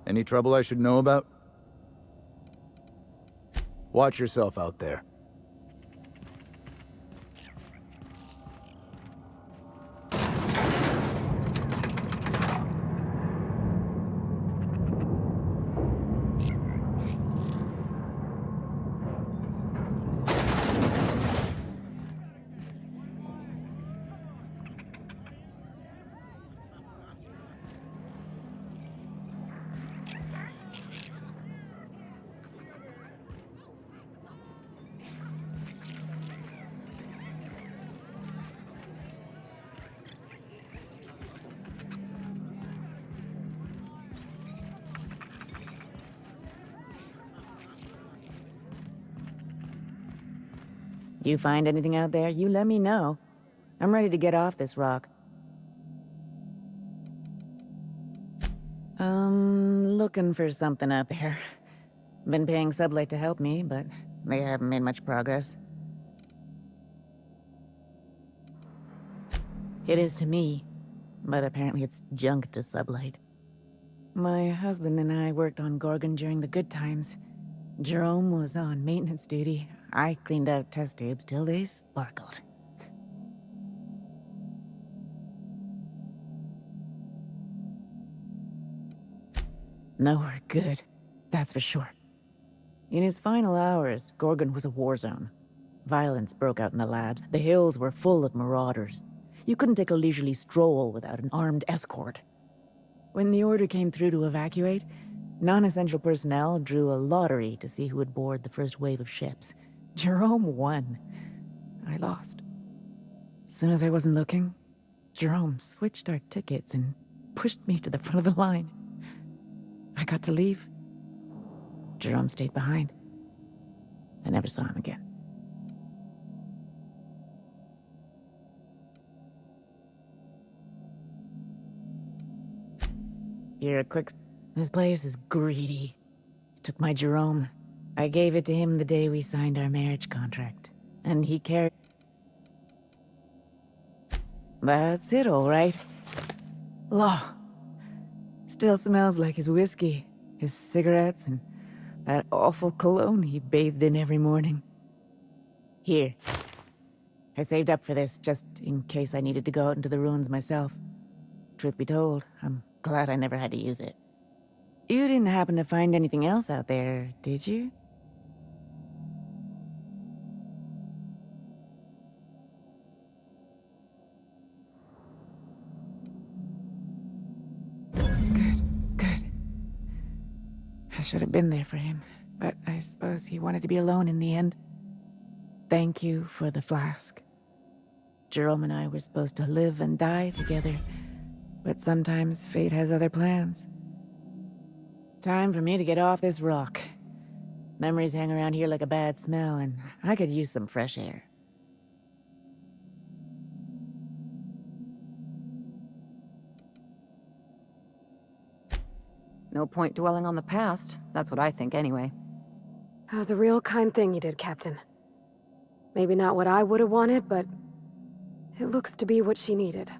Any trouble I should know about? Watch yourself out there. You find anything out there, you let me know. I'm ready to get off this rock. Looking for something out there. Been paying Sublight to help me, but they haven't made much progress. It is to me, but apparently it's junk to Sublight. My husband and I worked on Gorgon during the good times. Jerome was on maintenance duty. I cleaned out test tubes till they sparkled. Nowhere good, that's for sure. In his final hours, Gorgon was a war zone. Violence broke out in the labs. The hills were full of marauders. You couldn't take a leisurely stroll without an armed escort. When the order came through to evacuate, non-essential personnel drew a lottery to see who would board the first wave of ships. Jerome won. I lost. As soon as I wasn't looking, Jerome switched our tickets and pushed me to the front of the line. I got to leave. Jerome stayed behind. I never saw him again. Here, a quick... This place is greedy. Took my Jerome. I gave it to him the day we signed our marriage contract. And he carried... That's it, all right. Law. Still smells like his whiskey, his cigarettes, and that awful cologne he bathed in every morning. Here. I saved up for this, just in case I needed to go out into the ruins myself. Truth be told, I'm glad I never had to use it. You didn't happen to find anything else out there, did you? Good. I should have been there for him, but I suppose he wanted to be alone in the end. Thank you for the flask. Jerome and I were supposed to live and die together, but sometimes fate has other plans. Time for me to get off this rock. Memories hang around here like a bad smell, and I could use some fresh air. No point dwelling on the past. That's what I think anyway. That was a real kind thing you did, Captain. Maybe not what I would have wanted, but it looks to be what she needed.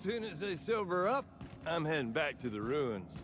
Soon as I sober up, I'm heading back to the ruins.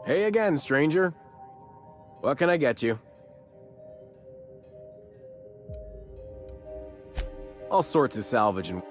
Hey again, stranger. What can I get you? All sorts of salvage and...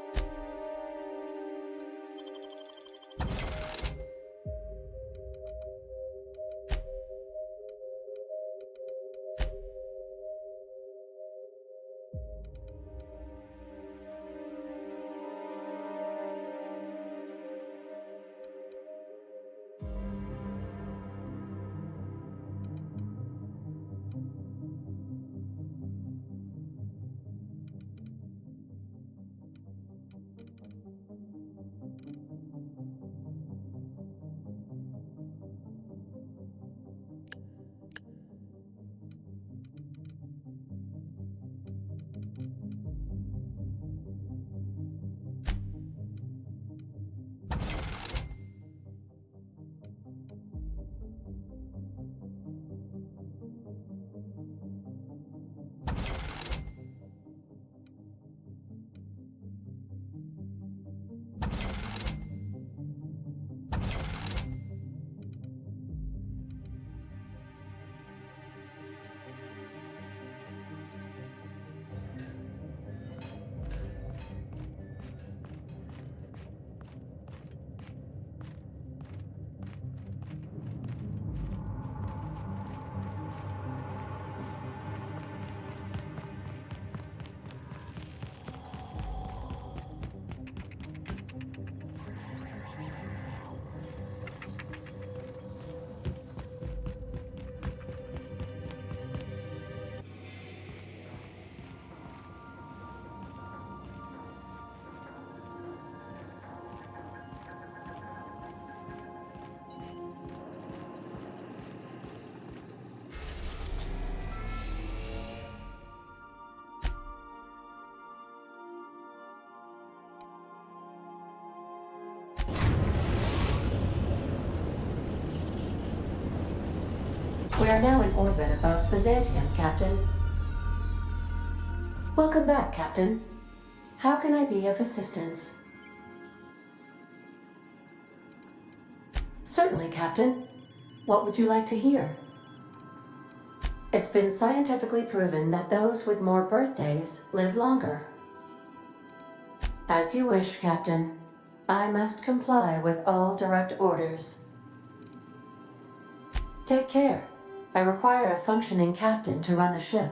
We are now in orbit above Byzantium, Captain. Welcome back, Captain. How can I be of assistance? Certainly, Captain. What would you like to hear? It's been scientifically proven that those with more birthdays live longer. As you wish, Captain. I must comply with all direct orders. Take care. I require a functioning captain to run the ship.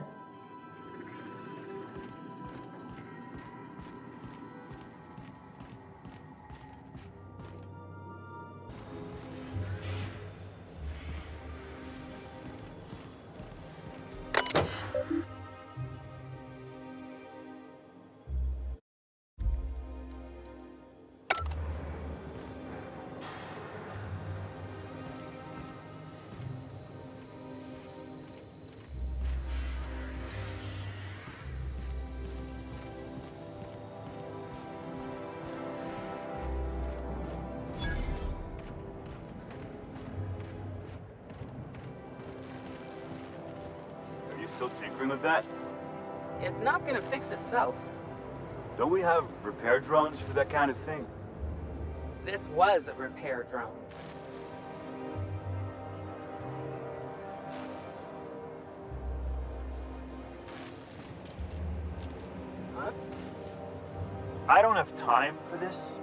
Are you still tinkering with that? It's not gonna fix itself. Don't we have repair drones for that kind of thing? This was a repair drone. Huh? I don't have time for this.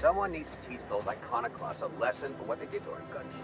Someone needs to teach those iconoclasts a lesson for what they did to our gunship.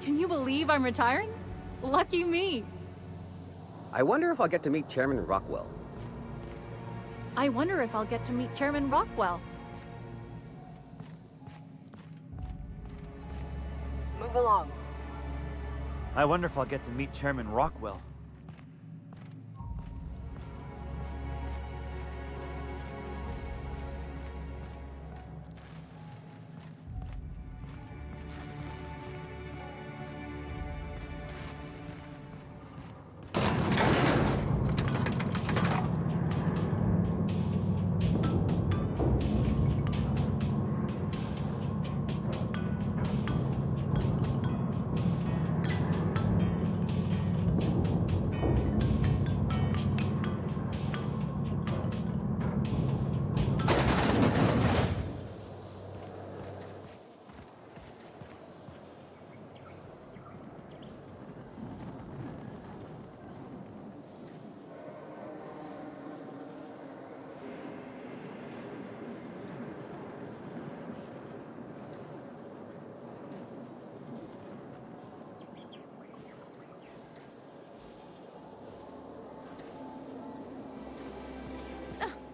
Can you believe I'm retiring? Lucky me. I wonder if I'll get to meet Chairman Rockwell. I wonder if I'll get to meet Chairman Rockwell. Move along. I wonder if I'll get to meet Chairman Rockwell.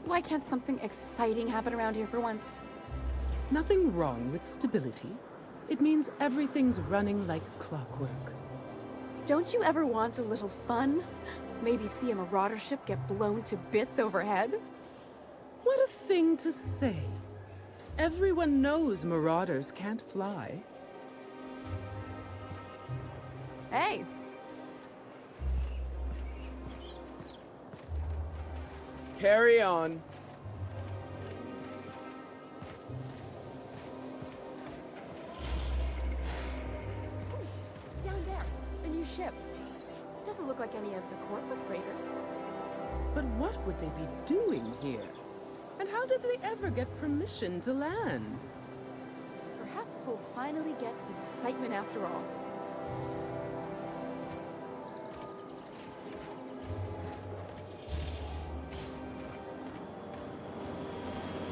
Why can't something exciting happen around here for once? Nothing wrong with stability. It means everything's running like clockwork. Don't you ever want a little fun? Maybe see a marauder ship get blown to bits overhead? What a thing to say. Everyone knows marauders can't fly. Hey! Carry on. Down there, the new ship. doesn't look like any of the corporate freighters. But what would they be doing here? And how did they ever get permission to land? Perhaps we'll finally get some excitement after all.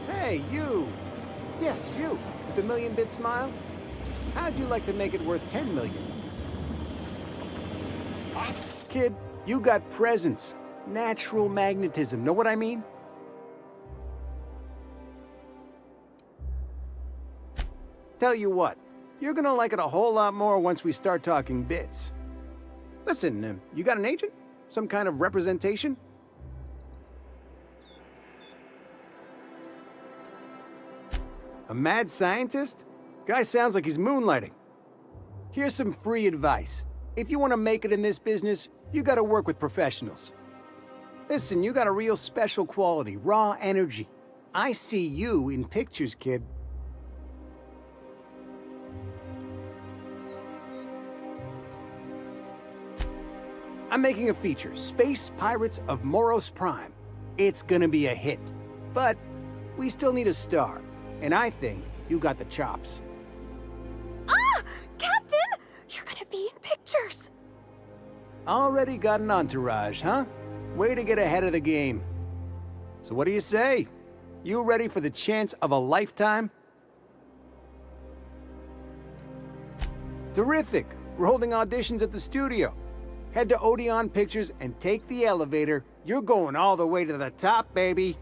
Hey, you! Yeah, you, with the million-bit smile. How'd you like to make it worth 10 million? Kid, you got presence. Natural magnetism, know what I mean? Tell you what, you're gonna like it a whole lot more once we start talking bits. Listen, you got an agent? Some kind of representation? A mad scientist? Guy sounds like he's moonlighting. Here's some free advice. If you want to make it in this business, you gotta work with professionals. Listen, you got a real special quality, raw energy. I see you in pictures, kid. I'm making a feature, Space Pirates of Moros Prime. It's gonna be a hit. But we still need a star. And I think you got the chops. Ah! Captain! You're gonna be in pictures! Already got an entourage, huh? Way to get ahead of the game. So what do you say? You ready for the chance of a lifetime? Terrific! We're holding auditions at the studio. Head to Odeon Pictures and take the elevator. You're going all the way to the top, baby.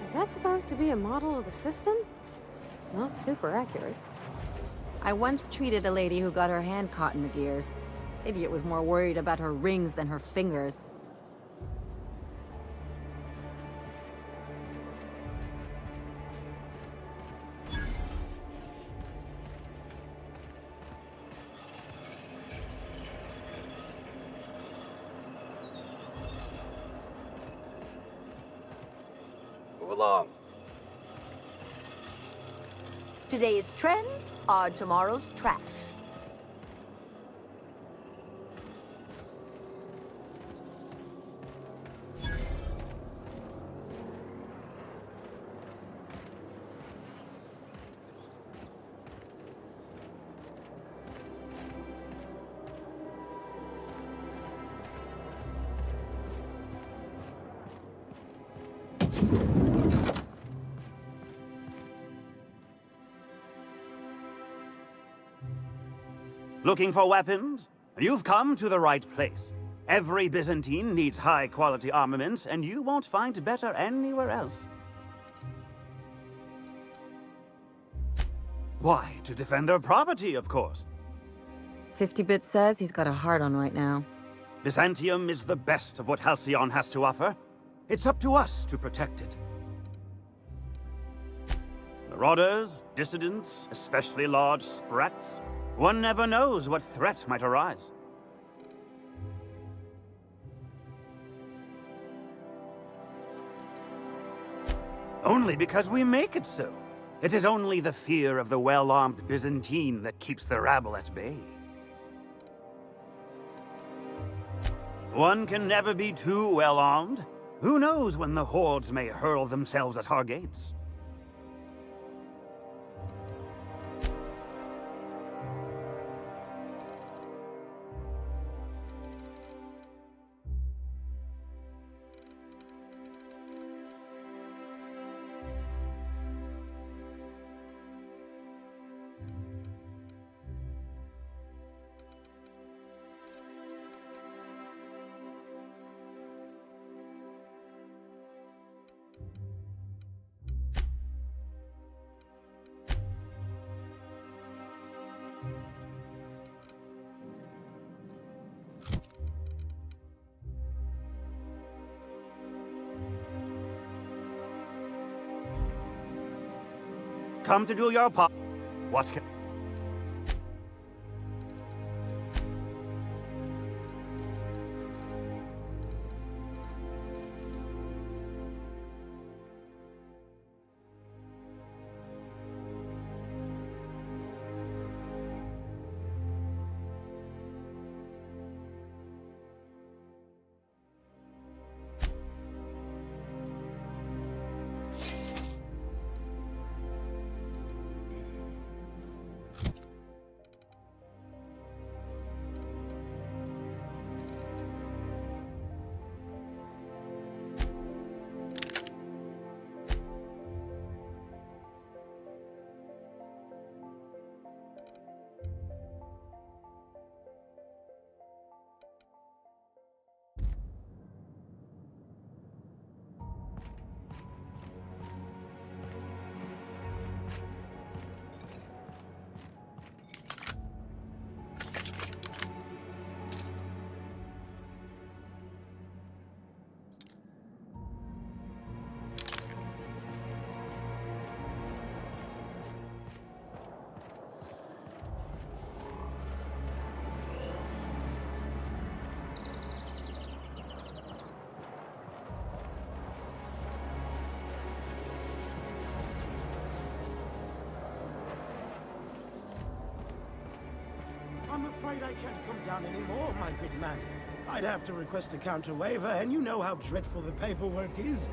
Is that supposed to be a model of the system? It's not super accurate. I once treated a lady who got her hand caught in the gears. Idiot was more worried about her rings than her fingers. Move along. Today's trends are tomorrow's trash. Looking for weapons? You've come to the right place. Every Byzantine needs high-quality armaments, and you won't find better anywhere else. Why? To defend their property, of course. 50-bit says he's got a hard on right now. Byzantium is the best of what Halcyon has to offer. It's up to us to protect it. Marauders, dissidents, especially large sprats. One never knows what threat might arise. Only because we make it so. It is only the fear of the well-armed Byzantine that keeps the rabble at bay. One can never be too well-armed. Who knows when the hordes may hurl themselves at our gates? come to do your part. What can... I'm afraid I can't come down anymore, my good man. I'd have to request a counter waiver, and you know how dreadful the paperwork is.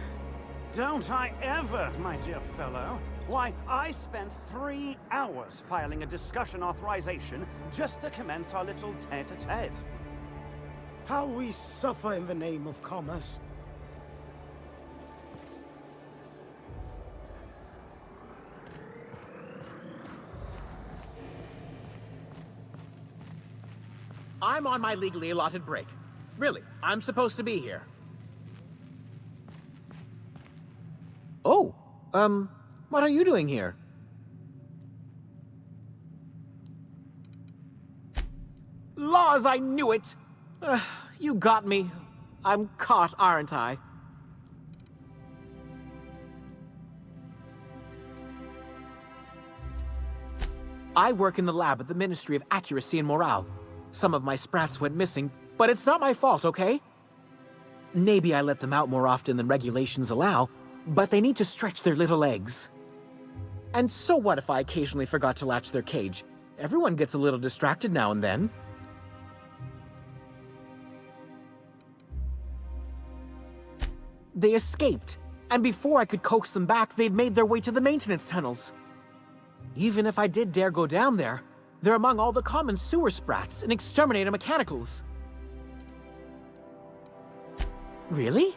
Don't I ever, my dear fellow. Why, I spent 3 hours filing a discussion authorization just to commence our little tete-a-tete. How we suffer in the name of commerce. I'm on my legally allotted break. Really, I'm supposed to be here. Oh, what are you doing here? Laws, I knew it! You got me. I'm caught, aren't I? I work in the lab at the Ministry of Accuracy and Morale. Some of my sprats went missing, but it's not my fault, okay? Maybe I let them out more often than regulations allow, but they need to stretch their little legs. And so what if I occasionally forgot to latch their cage? Everyone gets a little distracted now and then. They escaped, and before I could coax them back, they'd made their way to the maintenance tunnels. Even if I did dare go down there, they're among all the common sewer sprats and exterminator mechanicals. Really?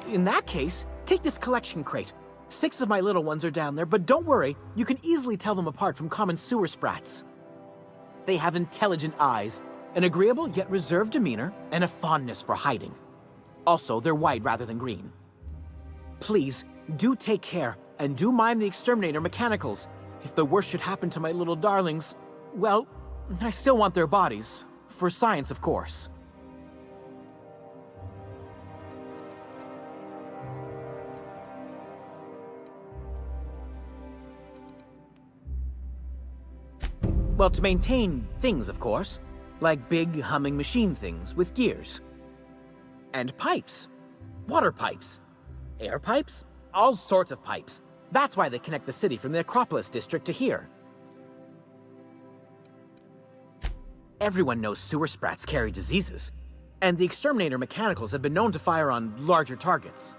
In that case, take this collection crate. 6 of my little ones are down there, but don't worry, you can easily tell them apart from common sewer sprats. They have intelligent eyes, an agreeable yet reserved demeanor, and a fondness for hiding. Also, they're white rather than green. Please, do take care, and do mind the exterminator mechanicals. If the worst should happen to my little darlings, well, I still want their bodies. For science, of course. Well, to maintain things, of course. Like big, humming machine things with gears. And pipes. Water pipes. Air pipes. All sorts of pipes. That's why they connect the city from the Acropolis district to here. Everyone knows sewer sprats carry diseases, and the exterminator mechanicals have been known to fire on larger targets.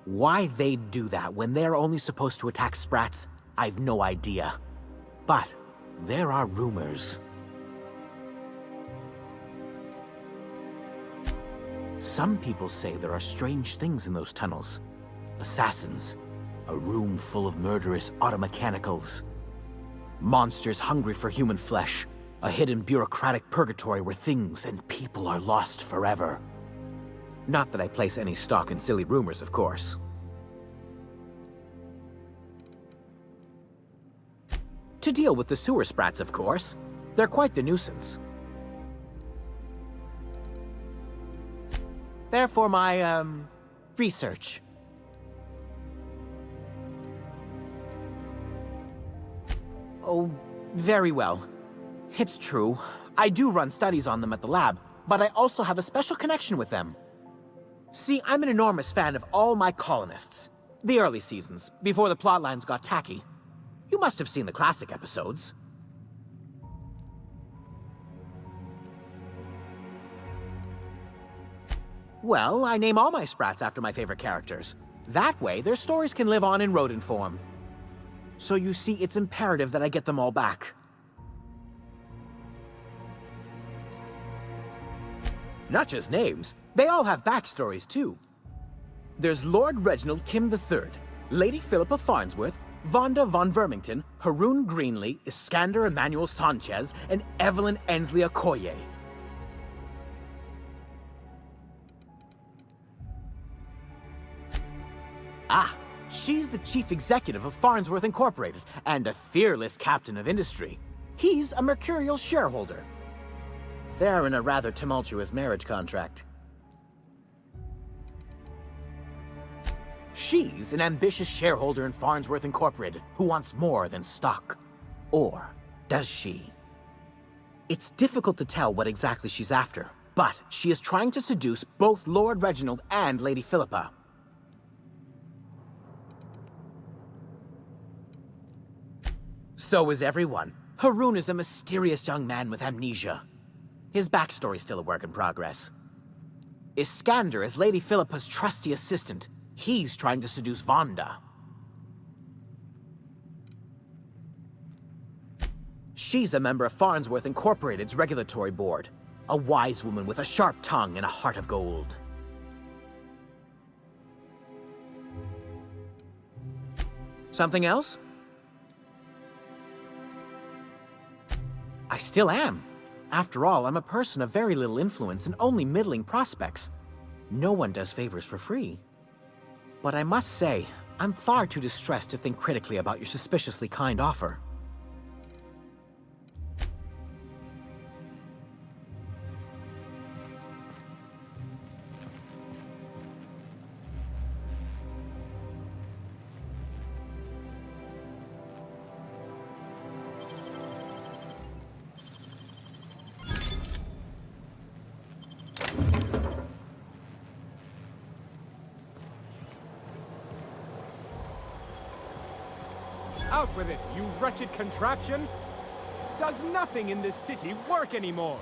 Why they'd do that when they're only supposed to attack sprats, I've no idea. But there are rumors. Some people say there are strange things in those tunnels. Assassins, a room full of murderous automechanicals, monsters hungry for human flesh, a hidden bureaucratic purgatory where things and people are lost forever. Not that I place any stock in silly rumors, of course. To deal with the sewer sprats, of course. They're quite the nuisance. Therefore, my, research. Oh, very well. It's true. I do run studies on them at the lab, but I also have a special connection with them. See, I'm an enormous fan of all my colonists. The early seasons, before the plotlines got tacky. You must have seen the classic episodes. Well, I name all my sprats after my favorite characters. That way, their stories can live on in rodent form. So you see, it's imperative that I get them all back. Not just names, they all have backstories too. There's Lord Reginald Kim III, Lady Philippa Farnsworth, Vonda von Vermington, Haroon Greenlee, Iskander Emmanuel Sanchez, and Evelyn Ensley Okoye. Ah, she's the chief executive of Farnsworth Incorporated, and a fearless captain of industry. He's a mercurial shareholder. They're in a rather tumultuous marriage contract. She's an ambitious shareholder in Farnsworth Incorporated who wants more than stock. Or does she? It's difficult to tell what exactly she's after, but she is trying to seduce both Lord Reginald and Lady Philippa. So is everyone. Haroon is a mysterious young man with amnesia. His backstory's still a work in progress. Iskander is Lady Philippa's trusty assistant. He's trying to seduce Vonda. She's a member of Farnsworth Incorporated's regulatory board. A wise woman with a sharp tongue and a heart of gold. Something else? I still am. After all, I'm a person of very little influence and only middling prospects. No one does favors for free. But I must say, I'm far too distressed to think critically about your suspiciously kind offer. Out with it, you wretched contraption! Does nothing in this city work anymore?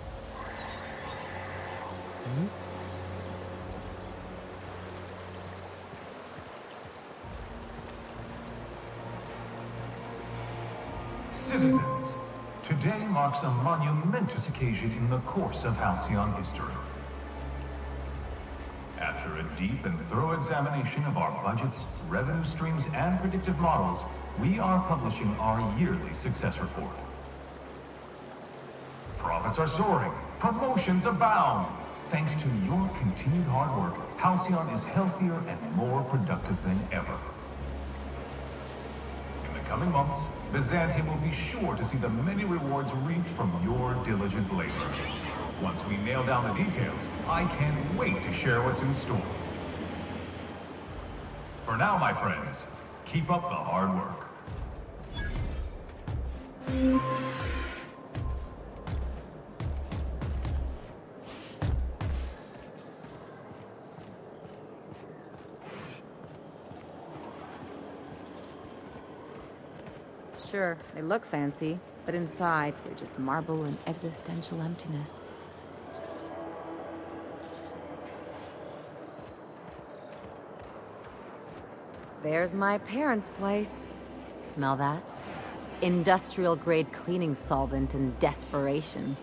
Citizens, today marks a monumentous occasion in the course of Halcyon history. After a deep and thorough examination of our budgets, revenue streams, and predictive models, we are publishing our yearly success report. Profits are soaring, promotions abound. Thanks to your continued hard work, Halcyon is healthier and more productive than ever. In the coming months, Byzantium will be sure to see the many rewards reaped from your diligent labor. Once we nail down the details, I can't wait to share what's in store. For now, my friends, keep up the hard work. Sure, they look fancy, but inside, they're just marble and existential emptiness. There's my parents' place. Smell that? Industrial-grade cleaning solvent and desperation.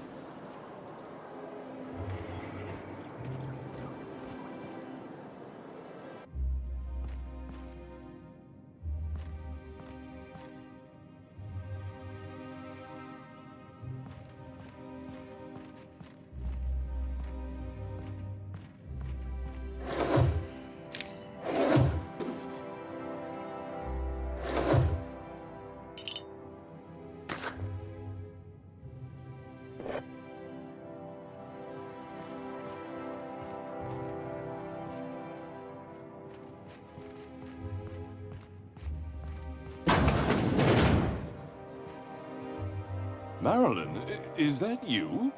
Marilyn, is that you?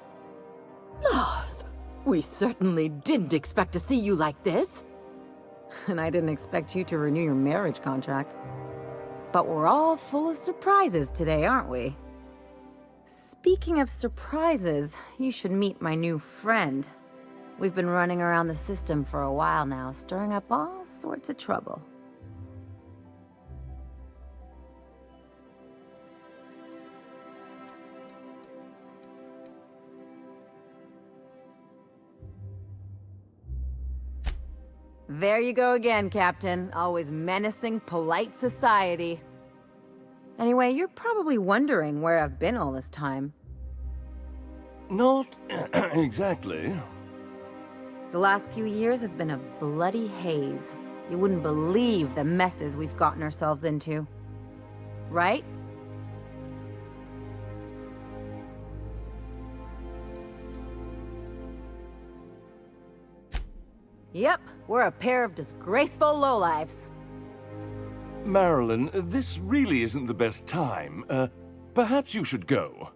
Laws, we certainly didn't expect to see you like this. And I didn't expect you to renew your marriage contract. But we're all full of surprises today, aren't we? Speaking of surprises, you should meet my new friend. We've been running around the system for a while now, stirring up all sorts of trouble. There you go again, Captain. Always menacing polite society. Anyway, you're probably wondering where I've been all this time. Not exactly. The last few years have been a bloody haze. You wouldn't believe the messes we've gotten ourselves into. Right? Yep, we're a pair of disgraceful lowlifes. Marilyn, this really isn't the best time. Perhaps you should go.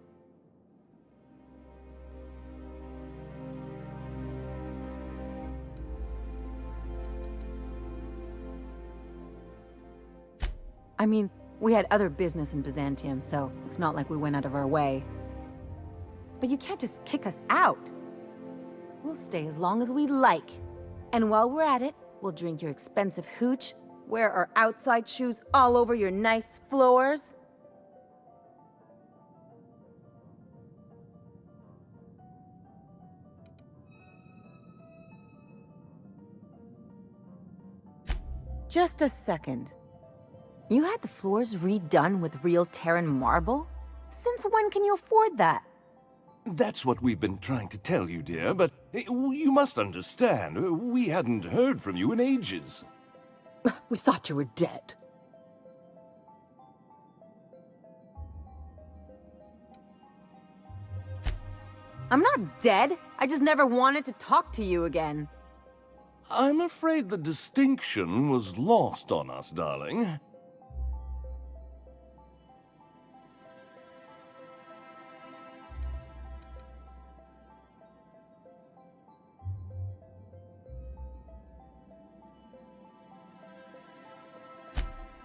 I mean, we had other business in Byzantium, so it's not like we went out of our way. But you can't just kick us out. We'll stay as long as we like. And while we're at it, we'll drink your expensive hooch, wear our outside shoes all over your nice floors. Just a second. You had the floors redone with real Terran marble? Since when can you afford that? That's what we've been trying to tell you, dear, but you must understand, we hadn't heard from you in ages. We thought you were dead. I'm not dead. I just never wanted to talk to you again. I'm afraid the distinction was lost on us, darling.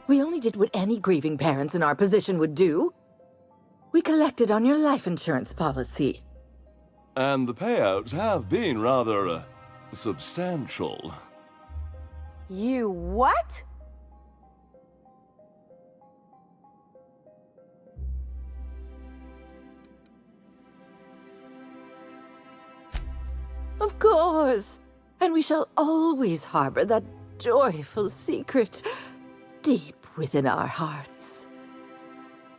We only did what any grieving parents in our position would do. We collected on your life insurance policy. And the payouts have been rather, substantial. You what? Of course. And we shall always harbor that joyful secret deep within our hearts.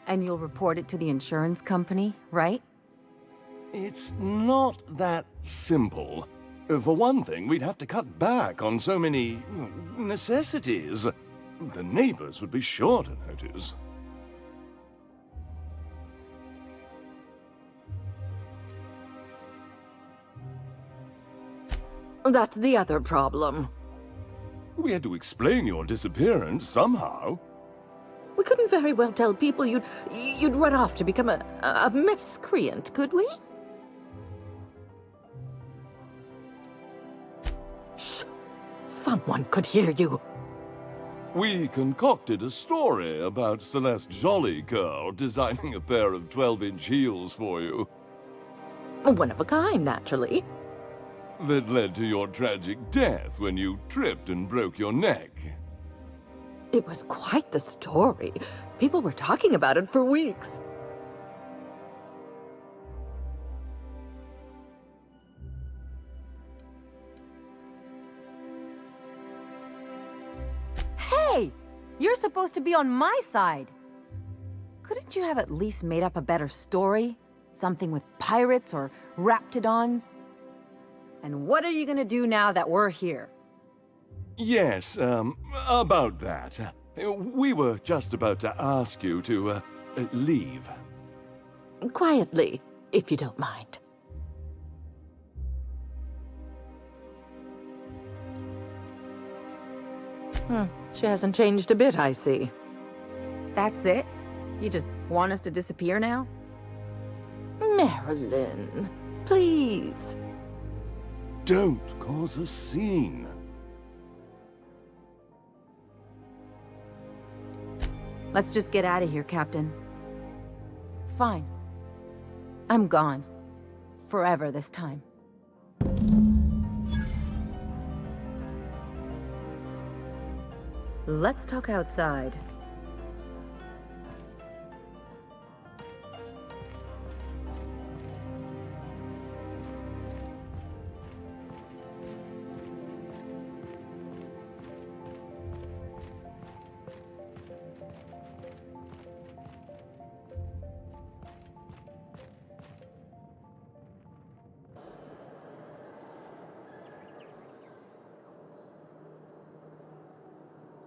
And you'll report it to the insurance company, right? It's not that simple. For one thing, we'd have to cut back on so many necessities. The neighbors would be sure to notice. That's the other problem. We had to explain your disappearance somehow. We couldn't very well tell people you'd run off to become a miscreant, could we? Shh! Someone could hear you. We concocted a story about Celeste Jollycurl designing a pair of 12-inch heels for you. One of a kind, naturally. That led to your tragic death when you tripped and broke your neck. It was quite the story. People were talking about it for weeks. Hey! You're supposed to be on my side! Couldn't you have at least made up a better story? Something with pirates or raptidons? And what are you gonna do now that we're here? Yes, about that. We were just about to ask you to, leave. Quietly, if you don't mind. She hasn't changed a bit, I see. That's it? You just want us to disappear now? Marilyn, please. Don't cause a scene. Let's just get out of here, Captain. Fine. I'm gone. Forever this time. Let's talk outside.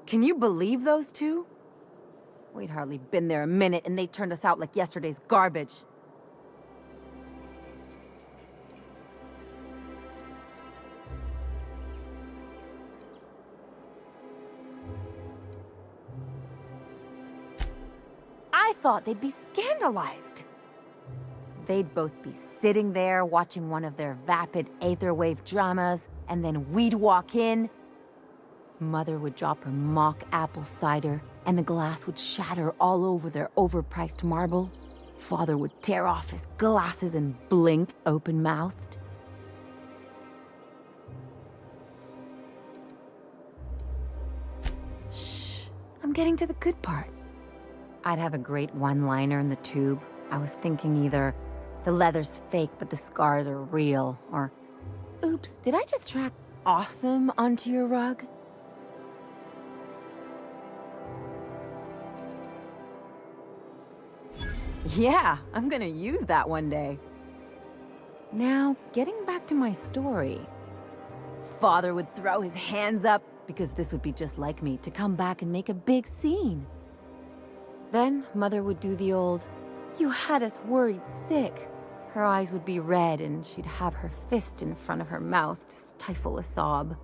Can you believe those two? We'd hardly been there a minute and they turned us out like yesterday's garbage. I thought they'd be scandalized. They'd both be sitting there watching one of their vapid aetherwave dramas, and then we'd walk in. Mother would drop her mock apple cider, and the glass would shatter all over their overpriced marble. Father would tear off his glasses and blink open-mouthed. Shh, I'm getting to the good part. I'd have a great one-liner in the tube. I was thinking either, the leather's fake but the scars are real, or, oops, did I just track awesome onto your rug? Yeah, I'm gonna use that one day. Now, getting back to my story. Father would throw his hands up, because this would be just like me, to come back and make a big scene. Then, Mother would do the old, "You had us worried sick." Her eyes would be red, and she'd have her fist in front of her mouth to stifle a sob.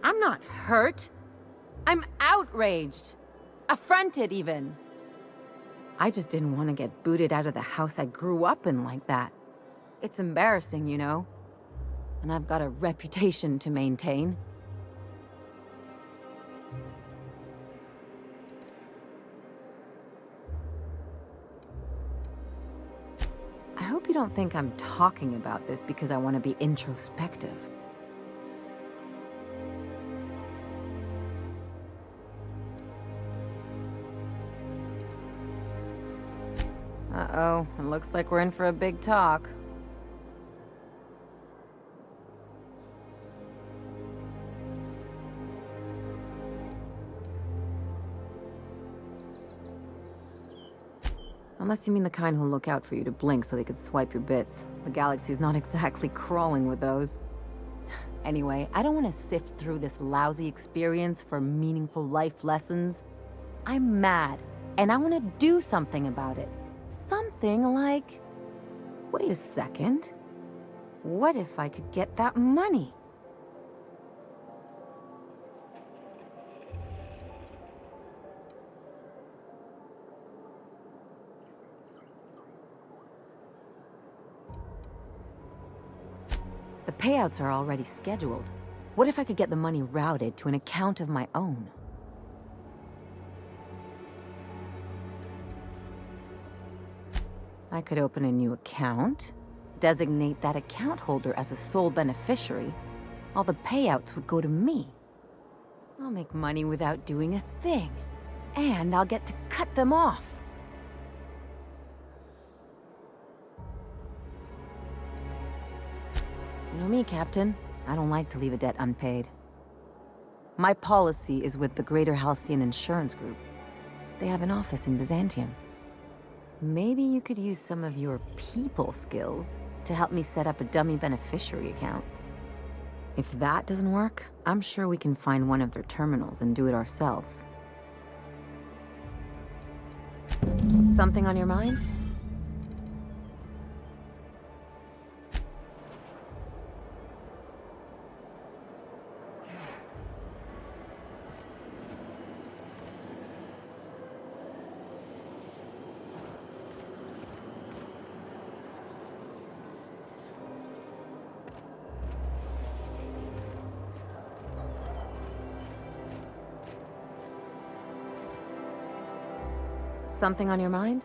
I'm not hurt. I'm outraged. Affronted, even. I just didn't want to get booted out of the house I grew up in like that. It's embarrassing, you know. And I've got a reputation to maintain. I hope you don't think I'm talking about this because I want to be introspective. Uh-oh, it looks like we're in for a big talk. Unless you mean the kind who'll look out for you to blink so they could swipe your bits. The galaxy's not exactly crawling with those. Anyway, I don't want to sift through this lousy experience for meaningful life lessons. I'm mad, and I want to do something about it. Something like... Wait a second. What if I could get that money? The payouts are already scheduled. What if I could get the money routed to an account of my own? I could open a new account, designate that account holder as a sole beneficiary. All the payouts would go to me. I'll make money without doing a thing. And I'll get to cut them off. You know me, Captain. I don't like to leave a debt unpaid. My policy is with the Greater Halcyon Insurance Group. They have an office in Byzantium. Maybe you could use some of your people skills to help me set up a dummy beneficiary account. If that doesn't work, I'm sure we can find one of their terminals and do it ourselves. Something on your mind? Something on your mind?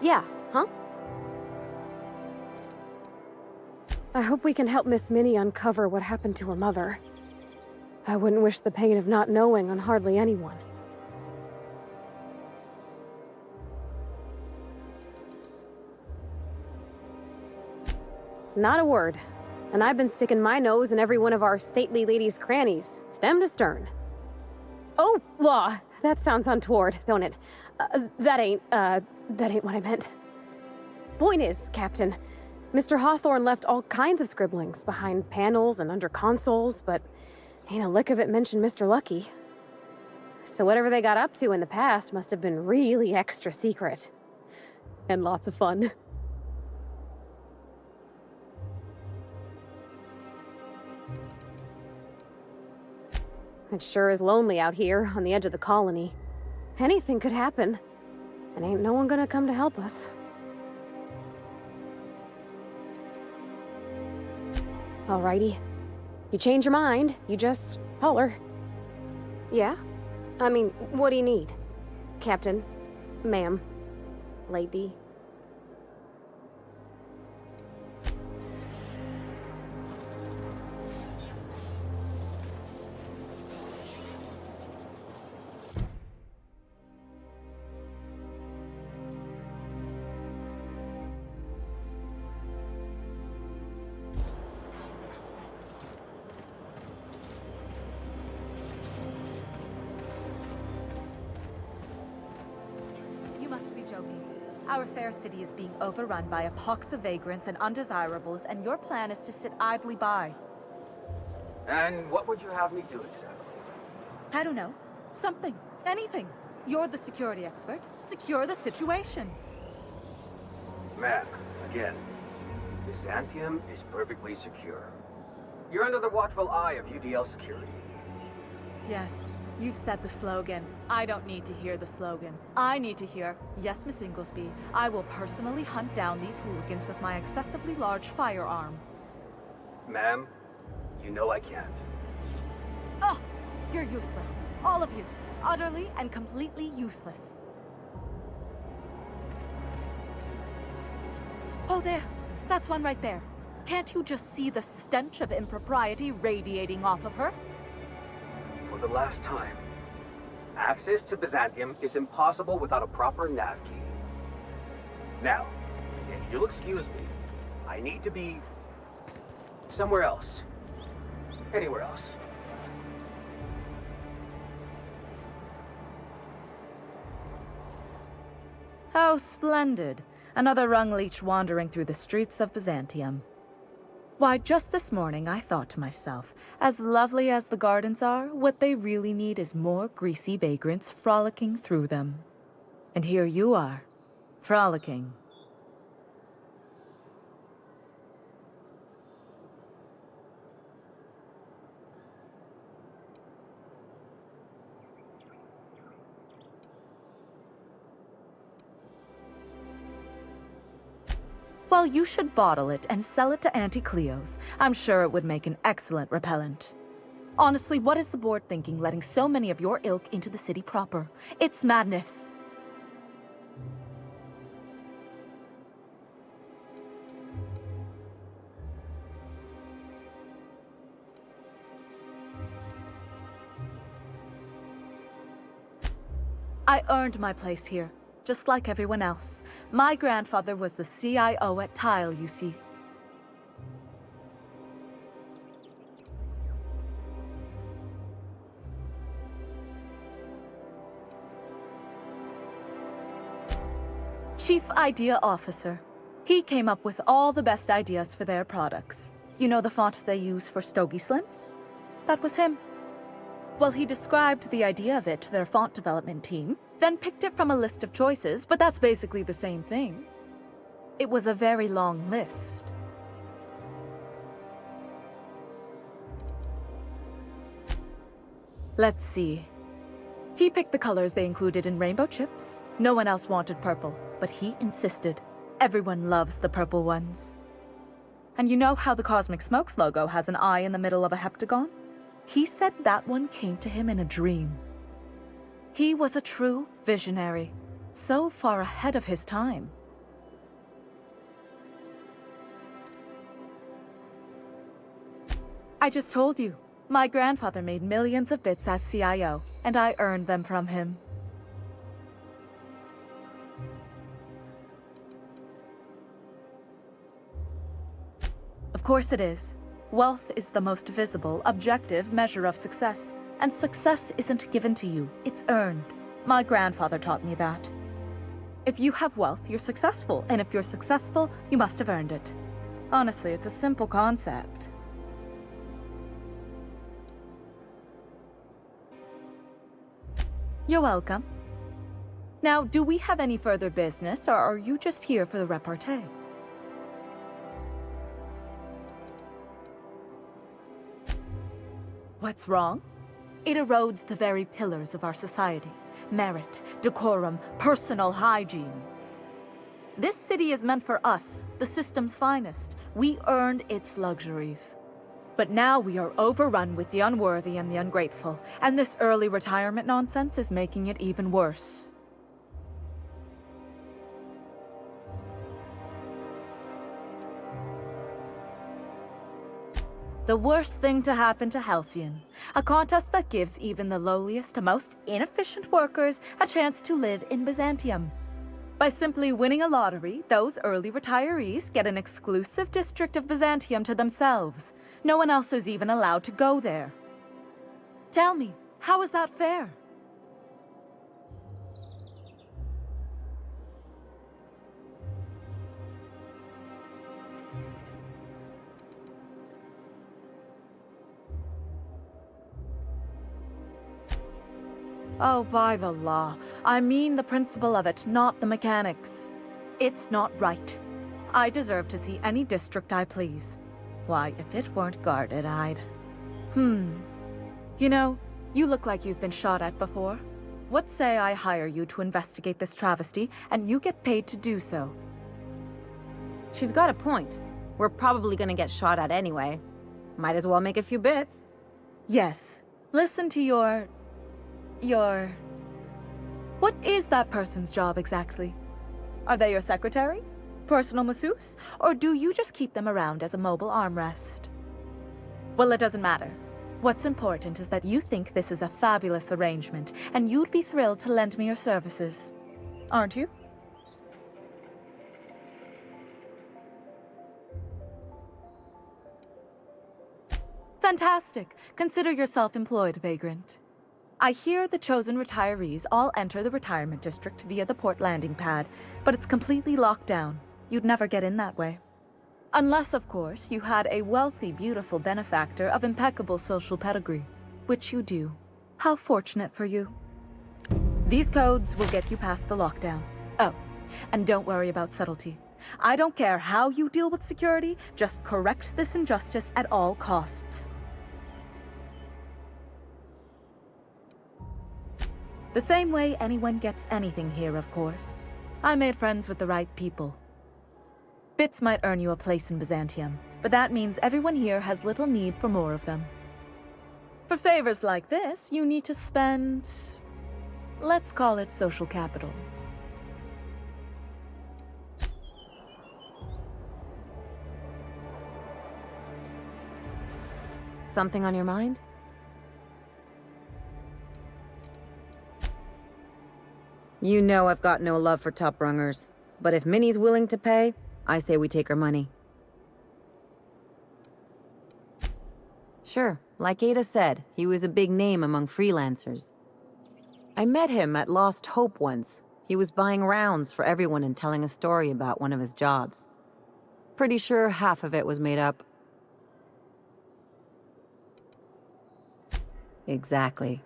Yeah, huh? I hope we can help Miss Minnie uncover what happened to her mother. I wouldn't wish the pain of not knowing on hardly anyone. Not a word. And I've been sticking my nose in every one of our stately ladies' crannies, stem to stern. Oh, law! That sounds untoward, don't it? That ain't what I meant. Point is, Captain, Mr. Hawthorne left all kinds of scribblings behind panels and under consoles, but ain't a lick of it mentioned Mr. Lucky. So whatever they got up to in the past must have been really extra secret. And lots of fun. It sure is lonely out here on the edge of the colony. Anything could happen, and ain't no one gonna come to help us. Alrighty. You change your mind, you just holler. Yeah? I mean, what do you need? Captain, ma'am, lady. You must be joking. Our fair city is being overrun by a pox of vagrants and undesirables, and your plan is to sit idly by. And what would you have me do exactly? I don't know. Something. Anything. You're the security expert. Secure the situation. Ma'am, again, Byzantium is perfectly secure. You're under the watchful eye of UDL security. Yes, you've said the slogan. I don't need to hear the slogan. I need to hear, yes, Miss Inglesby, I will personally hunt down these hooligans with my excessively large firearm. Ma'am, you know I can't. Oh, you're useless. All of you. Utterly and completely useless. Oh, there. That's one right there. Can't you just see the stench of impropriety radiating off of her? For the last time, access to Byzantium is impossible without a proper nav key. Now, if you'll excuse me, I need to be somewhere else. Anywhere else. How splendid. Another rung leech wandering through the streets of Byzantium. Why, just this morning I thought to myself, as lovely as the gardens are, what they really need is more greasy vagrants frolicking through them. And here you are, frolicking. Well, you should bottle it and sell it to Auntie Cleo's. I'm sure it would make an excellent repellent. Honestly, what is the board thinking letting so many of your ilk into the city proper? It's madness. I earned my place here. Just like everyone else. My grandfather was the CIO at Tile, you see. Chief Idea Officer. He came up with all the best ideas for their products. You know the font they use for Stogie Slims? That was him. Well, he described the idea of it to their font development team, then picked it from a list of choices, but that's basically the same thing. It was a very long list. Let's see. He picked the colors they included in rainbow chips. No one else wanted purple, but he insisted. Everyone loves the purple ones. And you know how the Cosmic Smokes logo has an eye in the middle of a heptagon? He said that one came to him in a dream. He was a true visionary, so far ahead of his time. I just told you, my grandfather made millions of bits as CIO, and I earned them from him. Of course it is. Wealth is the most visible, objective measure of success. And success isn't given to you, it's earned. My grandfather taught me that. If you have wealth, you're successful, and if you're successful, you must have earned it. Honestly, it's a simple concept. You're welcome. Now, do we have any further business, or are you just here for the repartee? What's wrong? It erodes the very pillars of our society. Merit, decorum, personal hygiene. This city is meant for us, the system's finest. We earned its luxuries. But now we are overrun with the unworthy and the ungrateful, and this early retirement nonsense is making it even worse. The worst thing to happen to Halcyon. A contest that gives even the lowliest, most inefficient workers a chance to live in Byzantium. By simply winning a lottery, those early retirees get an exclusive district of Byzantium to themselves. No one else is even allowed to go there. Tell me, how is that fair? Oh, by the law. I mean the principle of it, not the mechanics. It's not right. I deserve to see any district I please. Why, if it weren't guarded, I'd... You know, you look like you've been shot at before. What say I hire you to investigate this travesty, and you get paid to do so? She's got a point. We're probably gonna get shot at anyway. Might as well make a few bits. Yes. Listen to your... What is that person's job exactly? Are they your secretary? Personal masseuse? Or do you just keep them around as a mobile armrest? Well, it doesn't matter. What's important is that you think this is a fabulous arrangement, and you'd be thrilled to lend me your services. Aren't you? Fantastic. Consider yourself employed, vagrant. I hear the chosen retirees all enter the retirement district via the port landing pad, but it's completely locked down. You'd never get in that way. Unless, of course, you had a wealthy, beautiful benefactor of impeccable social pedigree, which you do. How fortunate for you. These codes will get you past the lockdown. Oh, and don't worry about subtlety. I don't care how you deal with security, just correct this injustice at all costs. The same way anyone gets anything here, of course. I made friends with the right people. Bits might earn you a place in Byzantium, but that means everyone here has little need for more of them. For favors like this, you need to spend... let's call it social capital. Something on your mind? You know I've got no love for top-rungers, but if Minnie's willing to pay, I say we take her money. Sure, like Ada said, he was a big name among freelancers. I met him at Lost Hope once. He was buying rounds for everyone and telling a story about one of his jobs. Pretty sure half of it was made up. Exactly.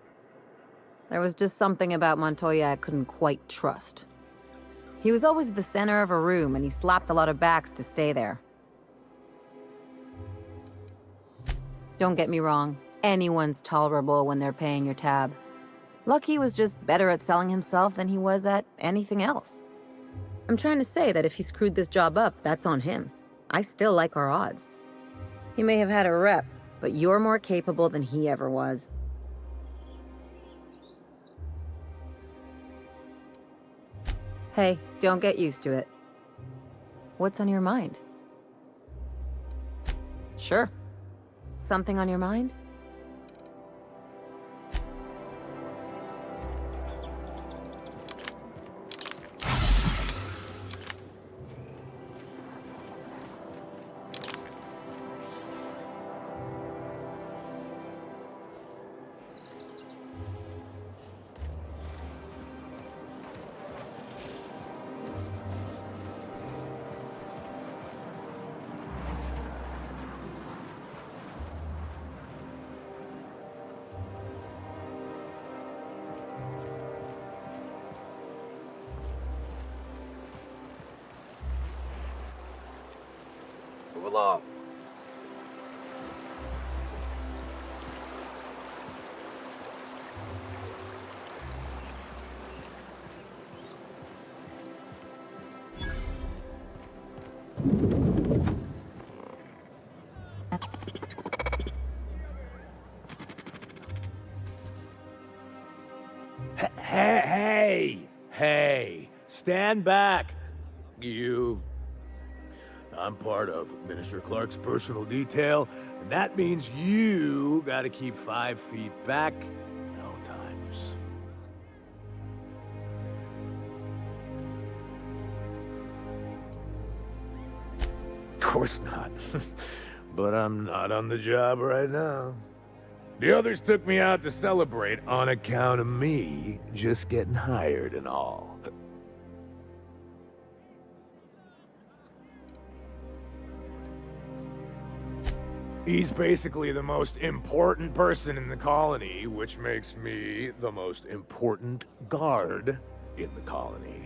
There was just something about Montoya I couldn't quite trust. He was always the center of a room, and he slapped a lot of backs to stay there. Don't get me wrong, anyone's tolerable when they're paying your tab. Lucky was just better at selling himself than he was at anything else. I'm trying to say that if he screwed this job up, that's on him. I still like our odds. He may have had a rep, but you're more capable than he ever was. Hey, don't get used to it. What's on your mind? Sure. Something on your mind? Move along. Hey, stand back. You. I'm part of Minister Clark's personal detail, and that means you gotta keep 5 feet back at all times. Of course not. But I'm not on the job right now. The others took me out to celebrate on account of me just getting hired and all. He's basically the most important person in the colony, which makes me the most important guard in the colony.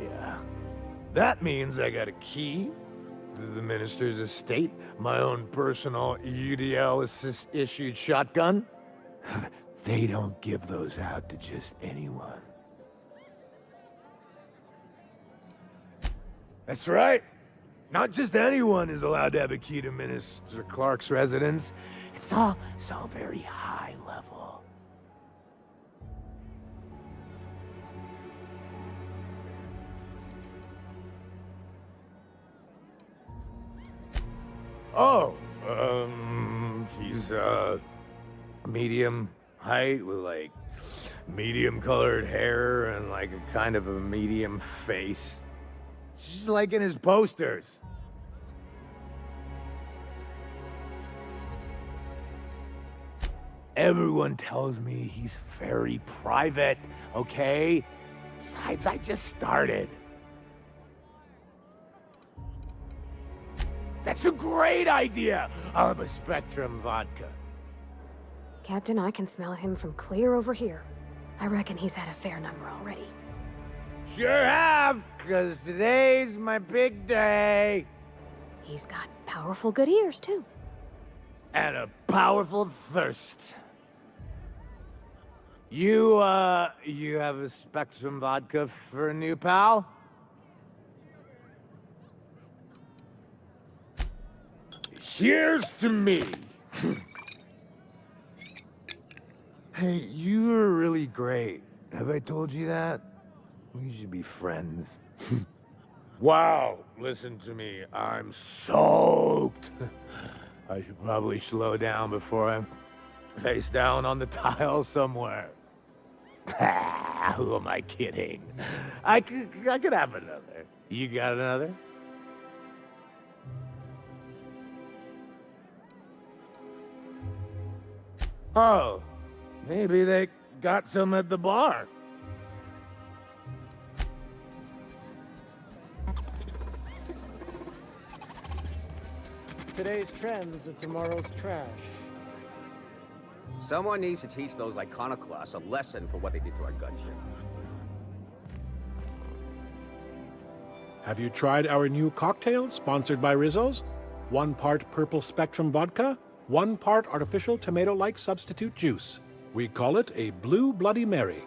Yeah. That means I got a key to the minister's estate, my own personal UDL-issued shotgun. They don't give those out to just anyone. That's right. Not just anyone is allowed to have a key to Minister Clark's residence. It's all very high level. Oh, he's, medium height with, like, medium-colored hair and, like, a kind of a medium face. Just like in his posters. Everyone tells me he's very private, okay? Besides, I just started. That's a great idea! I'll have a Spectrum vodka. Captain, I can smell him from clear over here. I reckon he's had a fair number already. Sure have, 'cause today's my big day. He's got powerful good ears, too. And a powerful thirst. You have a Spectrum vodka for a new pal? Here's to me. Hey, you were really great. Have I told you that? We should be friends. Wow, listen to me. I'm soaked. I should probably slow down before I'm face down on the tile somewhere. Who am I kidding? I could have another. You got another? Oh, maybe they got some at the bar. Today's trends are tomorrow's trash. Someone needs to teach those iconoclasts a lesson for what they did to our gunship. Have you tried our new cocktail sponsored by Rizzo's? 1 part purple Spectrum vodka, 1 part artificial tomato-like substitute juice. We call it a Blue Bloody Mary.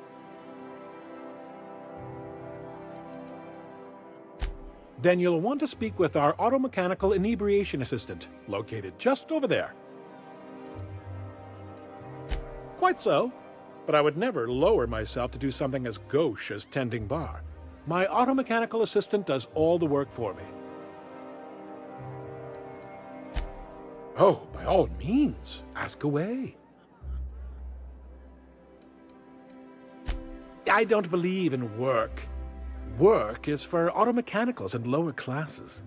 Then you'll want to speak with our automechanical inebriation assistant, located just over there. Quite so, but I would never lower myself to do something as gauche as tending bar. My automechanical assistant does all the work for me. Oh, by all means, ask away. I don't believe in work. Work is for automechanicals and lower classes.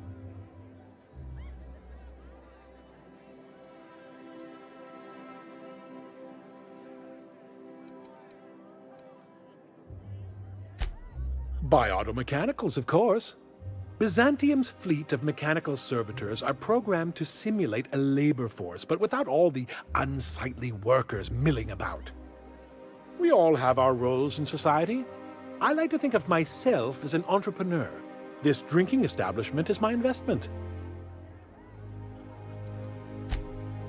By automechanicals, of course. Byzantium's fleet of mechanical servitors are programmed to simulate a labor force, but without all the unsightly workers milling about. We all have our roles in society. I like to think of myself as an entrepreneur. This drinking establishment is my investment.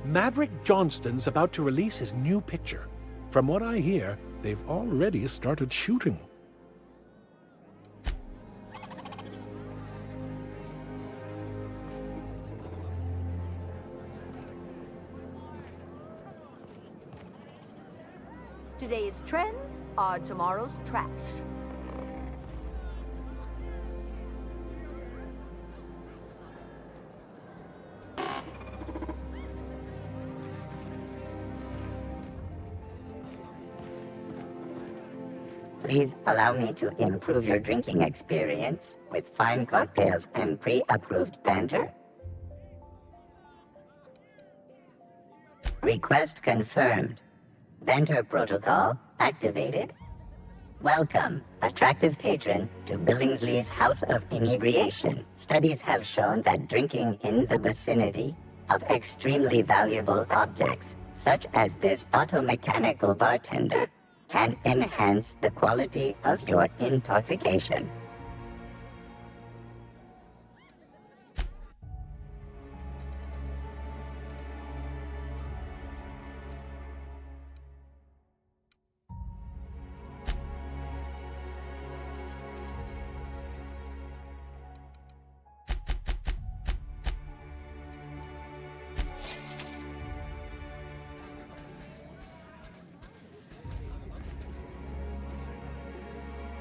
Maverick Johnston's about to release his new picture. From what I hear, they've already started shooting. Today's trends are tomorrow's trash. Please allow me to improve your drinking experience with fine cocktails and pre-approved banter. Request confirmed. Banter protocol activated. Welcome, attractive patron, to Billingsley's House of Inebriation. Studies have shown that drinking in the vicinity of extremely valuable objects, such as this automechanical bartender, can enhance the quality of your intoxication.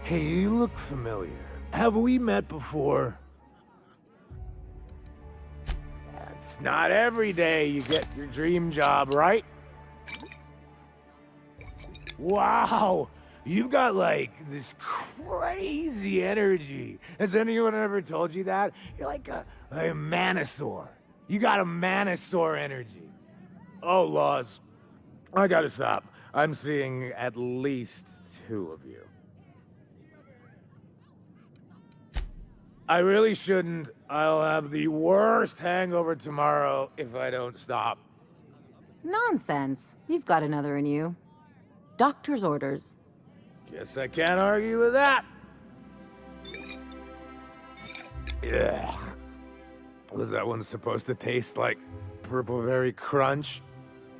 Hey, you look familiar. Have we met before? It's not every day you get your dream job, right? Wow! You've got, like, this crazy energy. Has anyone ever told you that? You're like a Manosaur. You got a Manosaur energy. Oh, Laws. I gotta stop. I'm seeing at least 2 of you. I really shouldn't. I'll have the worst hangover tomorrow if I don't stop. Nonsense. You've got another in you. Doctor's orders. Guess I can't argue with that. Ugh. Was that one supposed to taste like Purpleberry Crunch?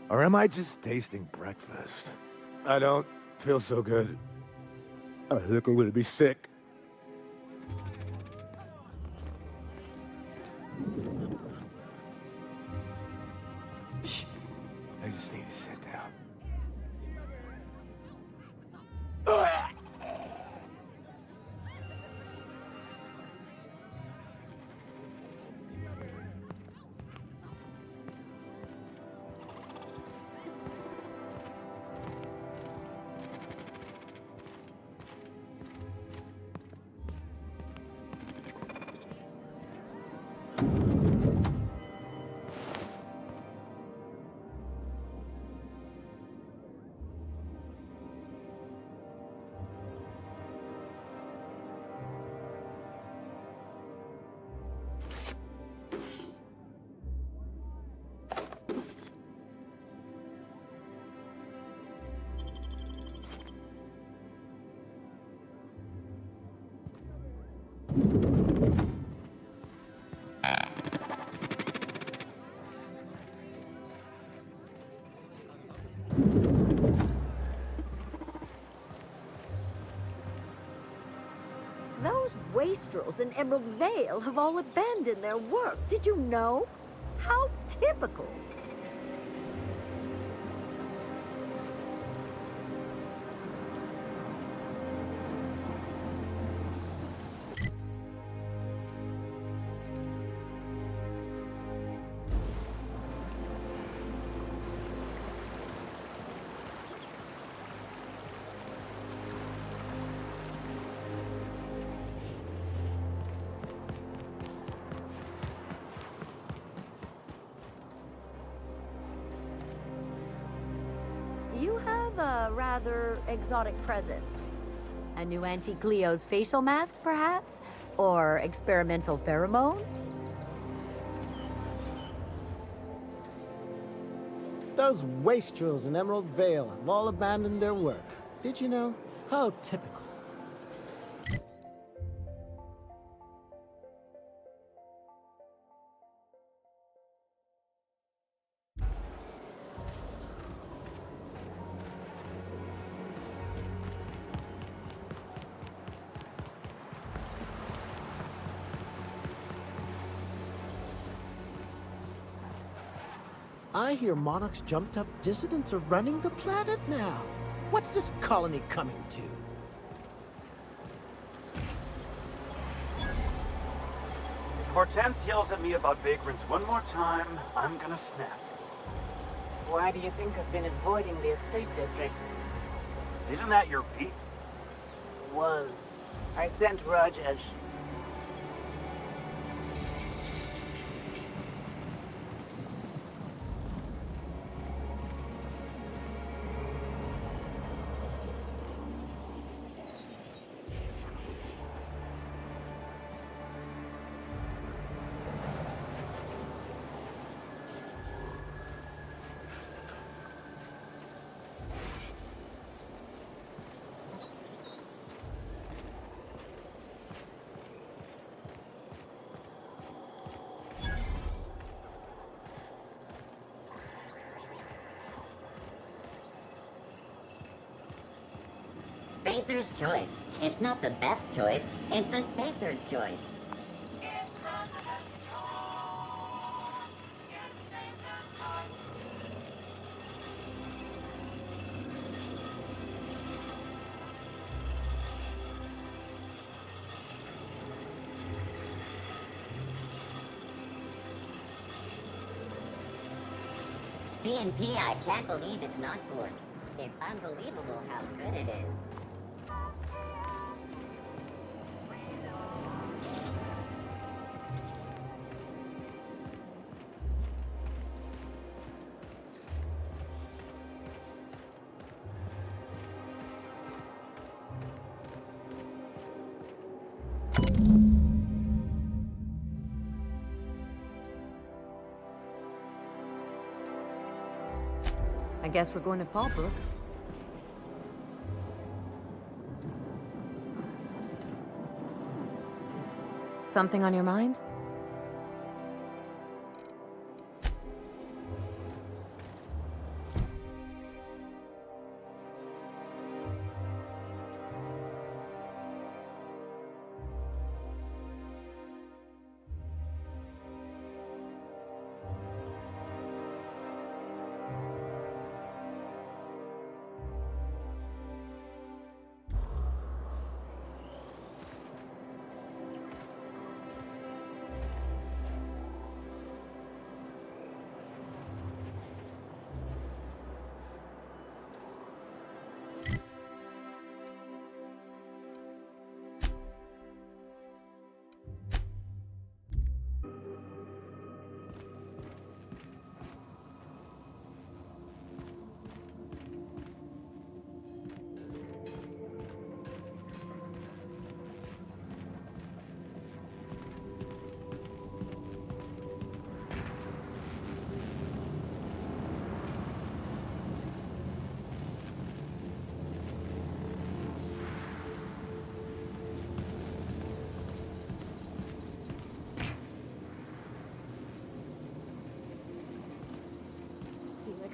Or am I just tasting breakfast? I don't feel so good. I think I'm gonna be sick. Shh. I just need to sit down. Those wastrels in Emerald Vale have all abandoned their work. Did you know? How typical. You have a rather exotic presence. A new Auntie Cleo's facial mask, perhaps? Or experimental pheromones? Those wastrels in Emerald Vale have all abandoned their work. Did you know? How typical. I hear Monarch's jumped-up dissidents are running the planet now. What's this colony coming to? If Hortense yells at me about vagrants one more time, I'm gonna snap. Why do you think I've been avoiding the estate district? Isn't that your beat? Was. I sent Raj as... Spacer's choice. It's not the best choice, it's the Spacer's choice. CNP, I can't believe it's not forced. It's unbelievable how good it is. I guess we're going to Fallbrook. Something on your mind?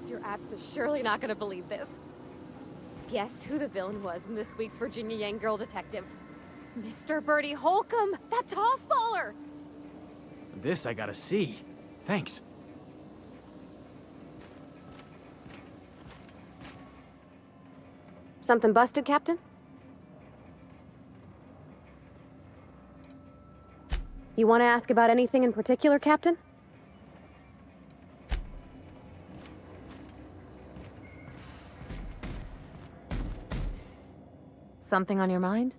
Your apps are surely not gonna believe this. Guess who the villain was in this week's Virginia Yang Girl Detective? Mr. Bertie Holcomb, that toss baller! This I gotta see. Thanks. Something busted, Captain? You want to ask about anything in particular, Captain? Something on your mind?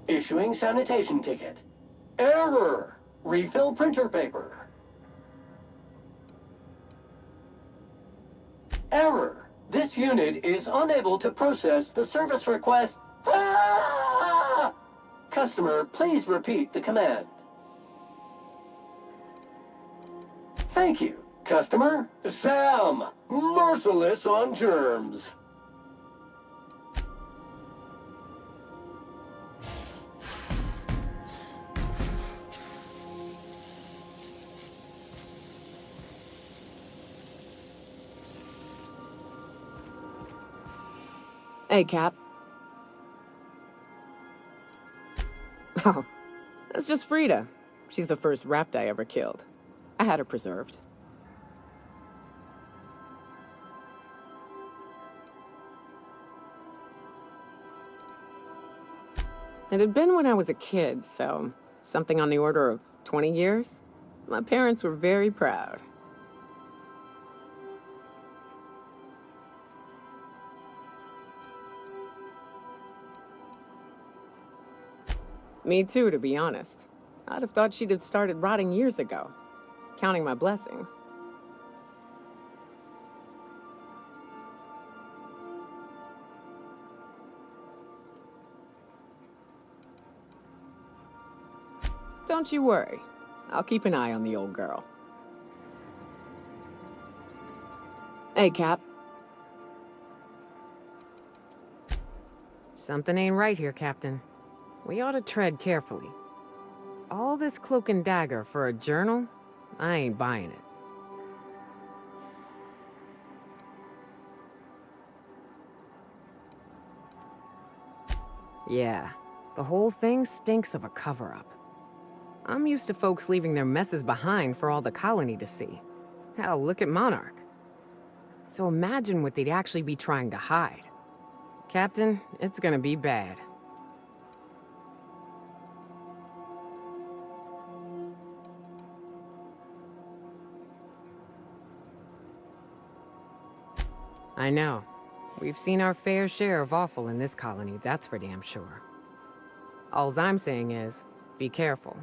Issuing sanitation ticket. Error! Refill printer paper. Error! This unit is unable to process the service request. Ah! Customer, please repeat the command. Thank you. Customer, Sam, merciless on germs. Hey, Cap. Oh, that's just Frida. She's the first rapt I ever killed. I had her preserved. It had been when I was a kid, so something on the order of 20 years. My parents were very proud. Me too, to be honest. I'd have thought she'd have started rotting years ago. Counting my blessings. Don't you worry. I'll keep an eye on the old girl. Hey, Cap. Something ain't right here, Captain. We ought to tread carefully. All this cloak and dagger for a journal? I ain't buying it. Yeah, the whole thing stinks of a cover-up. I'm used to folks leaving their messes behind for all the colony to see. Hell, look at Monarch. So imagine what they'd actually be trying to hide. Captain, it's gonna be bad. I know. We've seen our fair share of awful in this colony, that's for damn sure. Alls I'm saying is, be careful.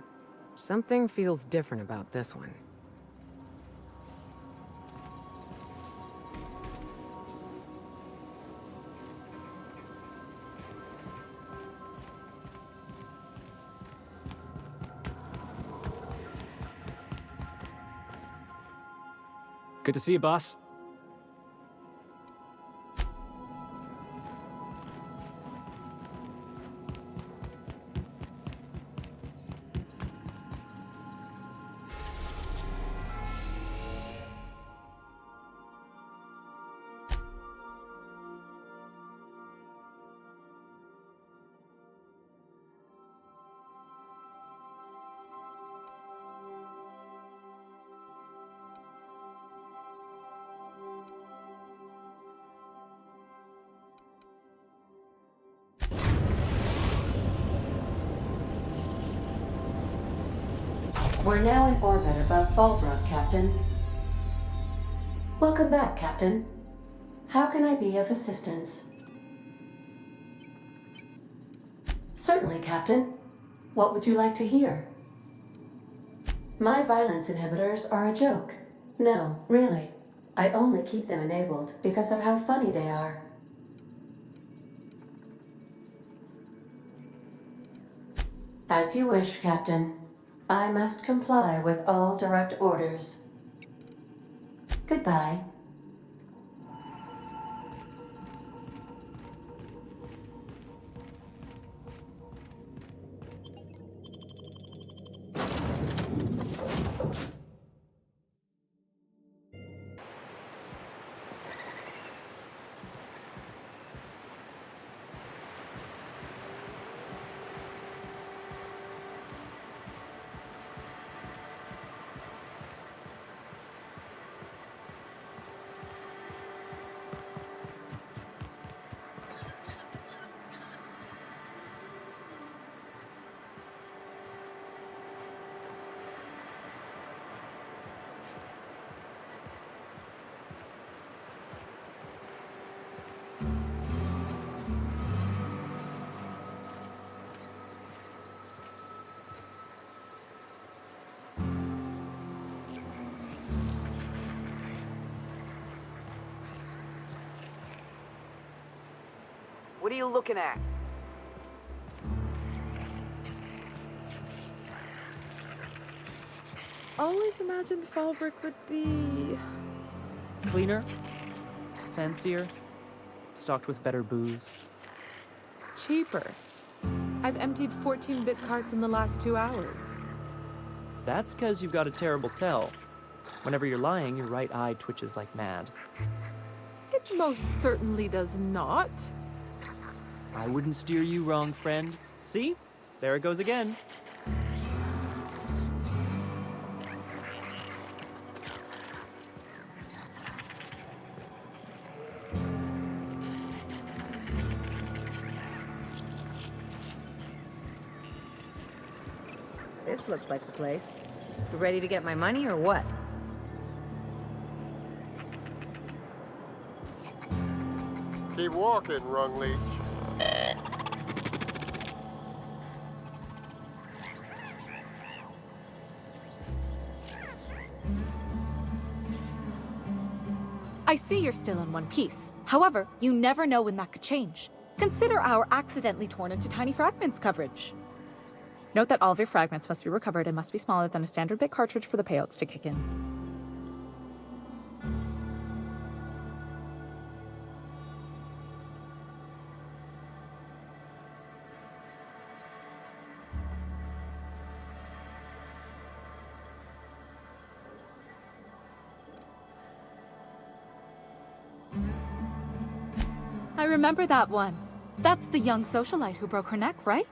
Something feels different about this one. Good to see you, boss. We're now in orbit above Fallbrook, Captain. Welcome back, Captain. How can I be of assistance? Certainly, Captain. What would you like to hear? My violence inhibitors are a joke. No, really. I only keep them enabled because of how funny they are. As you wish, Captain. I must comply with all direct orders. Goodbye. What are you looking at? Always imagined Fallbrick would be... Cleaner, fancier, stocked with better booze. cheaper. I've emptied 14-bit carts in the last 2 hours. That's because you've got a terrible tell. Whenever you're lying, your right eye twitches like mad. It most certainly does not. I wouldn't steer you wrong, friend. See? There it goes again. This looks like the place. You ready to get my money or what? Keep walking, Rung Leech. I see you're still in one piece. However, you never know when that could change. Consider our accidentally torn into tiny fragments coverage. Note that all of your fragments must be recovered and must be smaller than a standard bit cartridge for the payouts to kick in. I remember that one. That's the young socialite who broke her neck, right?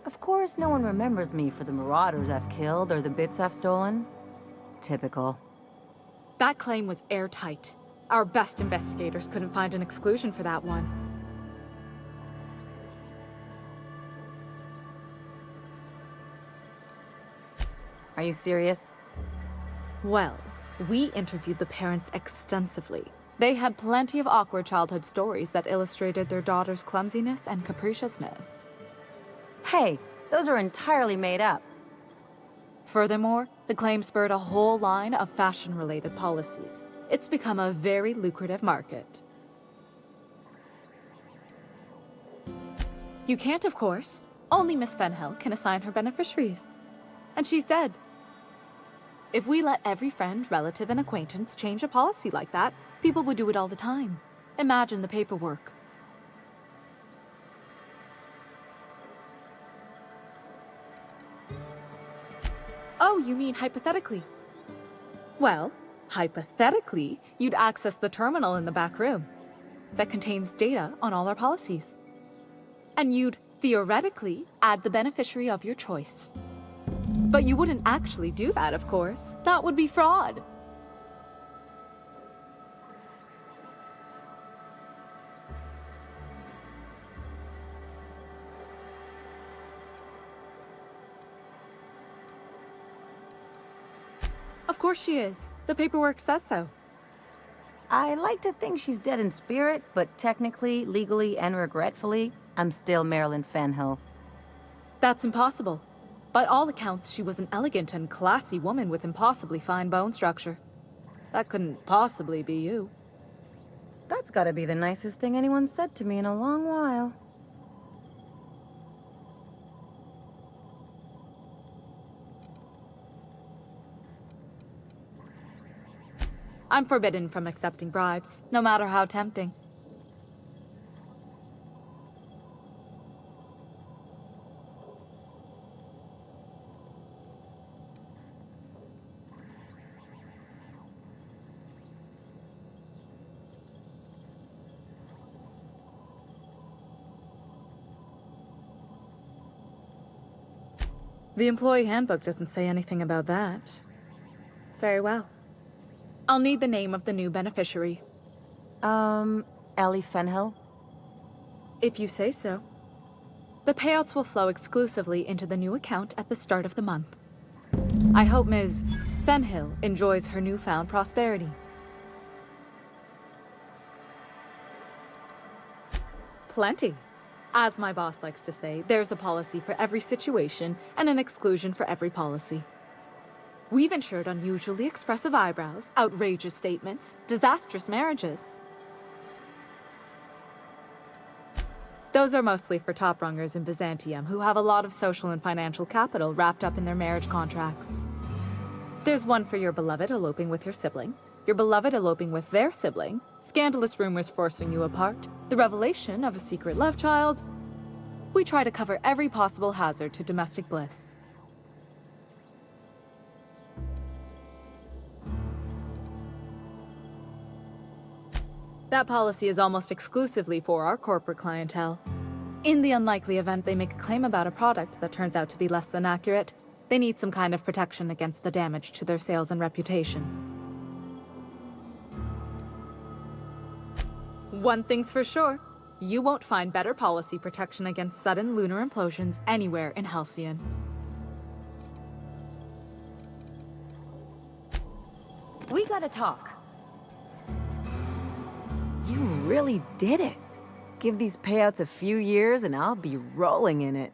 Of course, no one remembers me for the marauders I've killed or the bits I've stolen. Typical. That claim was airtight. Our best investigators couldn't find an exclusion for that one. Are you serious? Well, we interviewed the parents extensively. They had plenty of awkward childhood stories that illustrated their daughter's clumsiness and capriciousness. Hey, those are entirely made up. Furthermore, the claim spurred a whole line of fashion-related policies. It's become a very lucrative market. You can't, of course. Only Miss Fenhill can assign her beneficiaries. And she's dead. If we let every friend, relative, and acquaintance change a policy like that, people would do it all the time. Imagine the paperwork. Oh, you mean hypothetically? Well, hypothetically, you'd access the terminal in the back room that contains data on all our policies. And you'd, theoretically, add the beneficiary of your choice. But you wouldn't actually do that, of course. That would be fraud. Of course she is. The paperwork says so. I like to think she's dead in spirit, but technically, legally, and regretfully, I'm still Marilyn Fenhill. That's impossible. By all accounts, she was an elegant and classy woman with impossibly fine bone structure. That couldn't possibly be you. That's gotta be the nicest thing anyone's said to me in a long while. I'm forbidden from accepting bribes, no matter how tempting. The employee handbook doesn't say anything about that. Very well. I'll need the name of the new beneficiary. Ellie Fenhill? If you say so. The payouts will flow exclusively into the new account at the start of the month. I hope Ms. Fenhill enjoys her newfound prosperity. Plenty. As my boss likes to say, there's a policy for every situation and an exclusion for every policy. We've insured unusually expressive eyebrows, outrageous statements, disastrous marriages. Those are mostly for top rungers in Byzantium who have a lot of social and financial capital wrapped up in their marriage contracts. There's one for your beloved eloping with your sibling, your beloved eloping with their sibling, scandalous rumors forcing you apart, the revelation of a secret love child. We try to cover every possible hazard to domestic bliss. That policy is almost exclusively for our corporate clientele. In the unlikely event they make a claim about a product that turns out to be less than accurate, they need some kind of protection against the damage to their sales and reputation. One thing's for sure, you won't find better policy protection against sudden lunar implosions anywhere in Halcyon. We gotta talk. You really did it. Give these payouts a few years and I'll be rolling in it.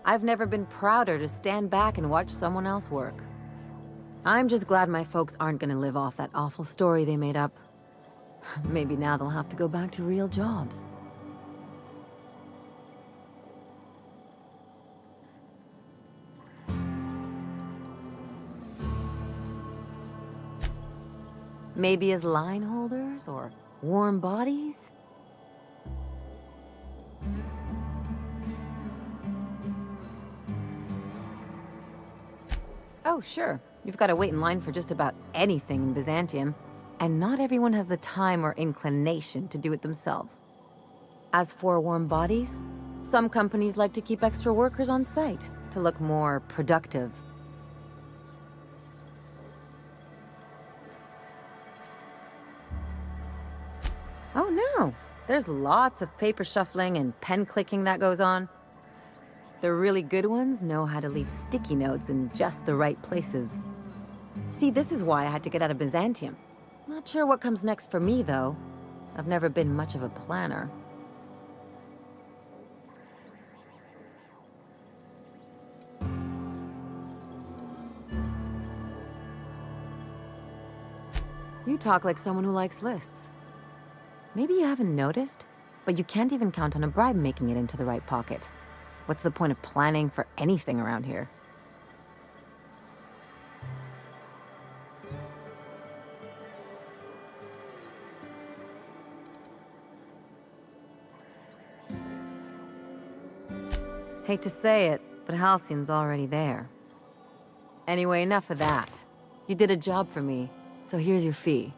I've never been prouder to stand back and watch someone else work. I'm just glad my folks aren't gonna live off that awful story they made up. Maybe now they'll have to go back to real jobs. Maybe as line holders or warm bodies? Oh, sure. You've got to wait in line for just about anything in Byzantium, and not everyone has the time or inclination to do it themselves. As for warm bodies, some companies like to keep extra workers on site to look more productive. Oh no, there's lots of paper shuffling and pen clicking that goes on. The really good ones know how to leave sticky notes in just the right places. See, this is why I had to get out of Byzantium. Not sure what comes next for me, though. I've never been much of a planner. You talk like someone who likes lists. Maybe you haven't noticed, but you can't even count on a bribe making it into the right pocket. What's the point of planning for anything around here? Hate to say it, but Halcyon's already there. Anyway, enough of that. You did a job for me, so here's your fee.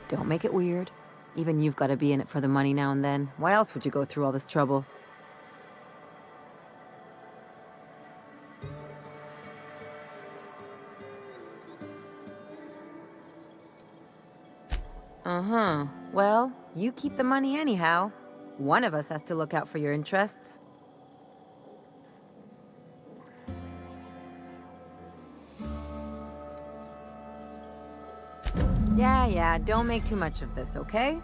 Don't make it weird. Even you've got to be in it for the money now and then. Why else would you go through all this trouble? Uh-huh. Well, you keep the money anyhow. One of us has to look out for your interests. Yeah, don't make too much of this, okay?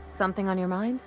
Something on your mind?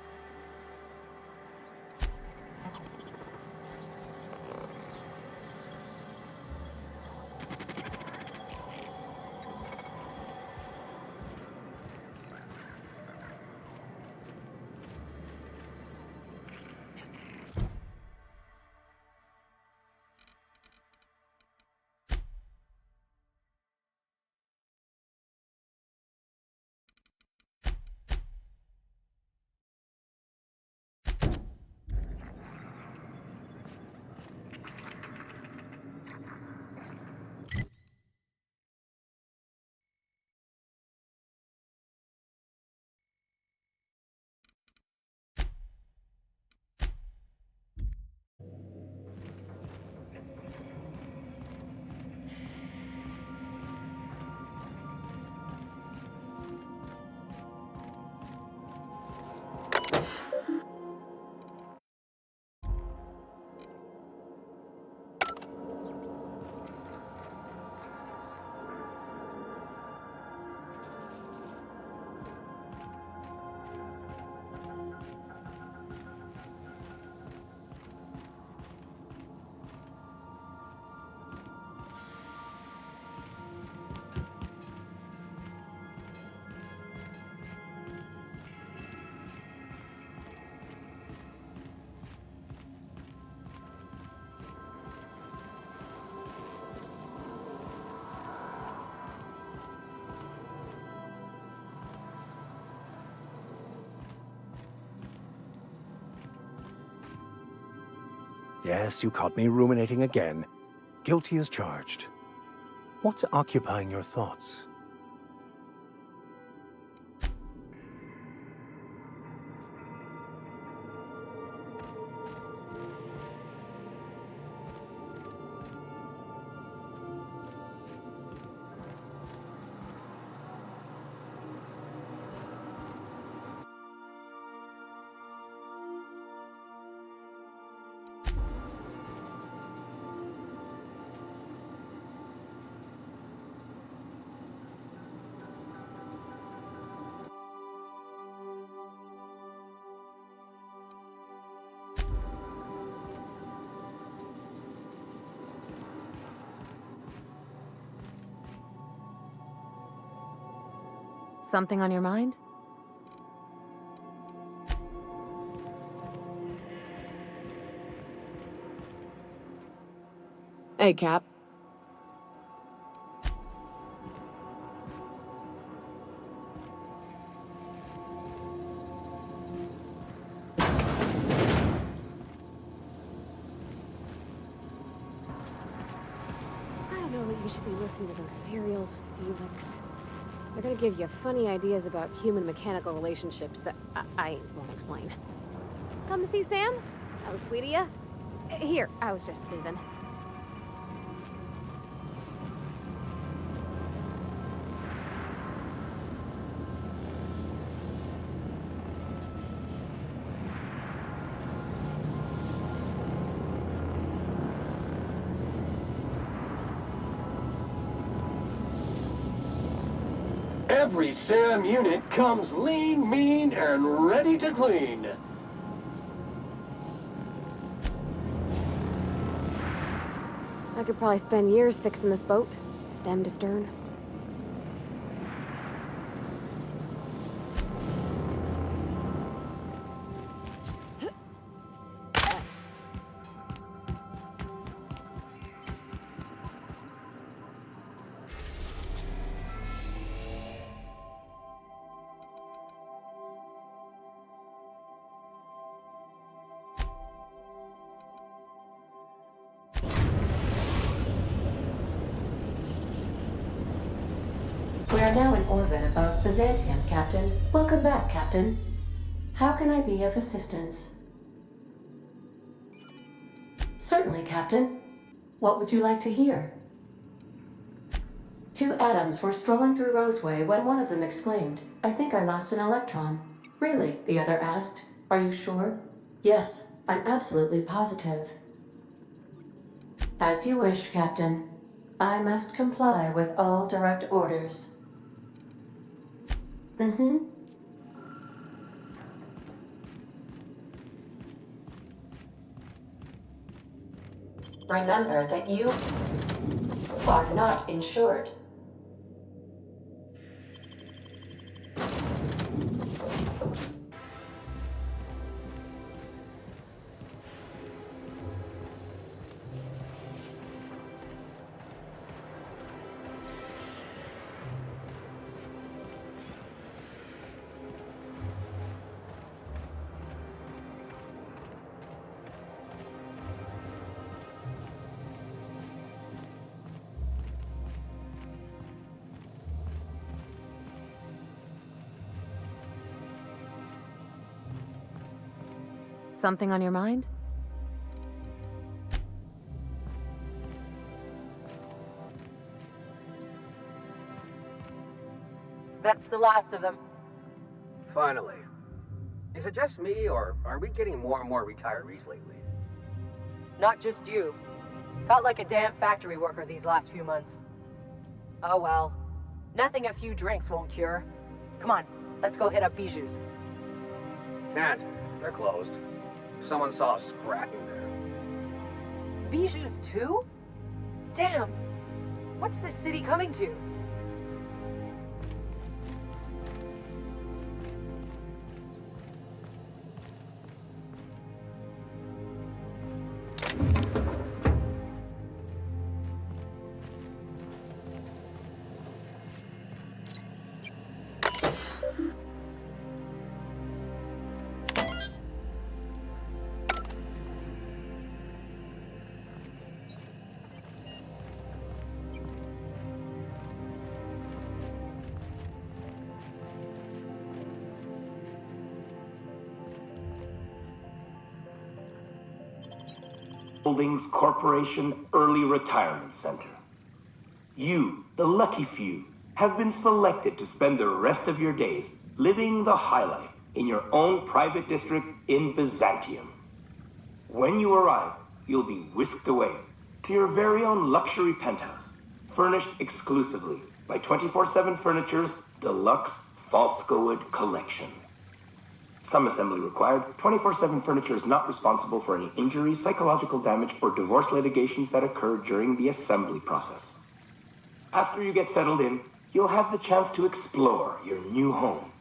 Yes, you caught me ruminating again. Guilty as charged. What's occupying your thoughts? Something on your mind? Hey, Cap. I don't know that you should be listening to those serials with Felix. They're gonna give you funny ideas about human-mechanical relationships that I won't explain. Come to see Sam? That was sweet of ya. Here, I was just leaving. Every SAM unit comes lean, mean, and ready to clean. I could probably spend years fixing this boat, stem to stern. We are now in orbit above Byzantium, Captain. Welcome back, Captain. How can I be of assistance? Certainly, Captain. What would you like to hear? Two atoms were strolling through Roseway when one of them exclaimed, "I think I lost an electron." "Really?" the other asked. "Are you sure?" "Yes, I'm absolutely positive." As you wish, Captain. I must comply with all direct orders. Remember that you are not insured. Something on your mind? That's the last of them. Finally. Is it just me, or are we getting more and more retirees lately? Not just you. Felt like a damn factory worker these last few months. Oh well. Nothing a few drinks won't cure. Come on, let's go hit up Bijou's. Can't. They're closed. Someone saw us scrapping there. Bijou's too? Damn. What's this city coming to? Holdings Corporation Early Retirement Center. You, the lucky few, have been selected to spend the rest of your days living the high life in your own private district in Byzantium. When you arrive, you'll be whisked away to your very own luxury penthouse, furnished exclusively by 24/7 Furniture's deluxe Falscowood collection. Some assembly required. 24/7 Furniture is not responsible for any injury, psychological damage, or divorce litigations that occur during the assembly process. After you get settled in, you'll have the chance to explore your new home.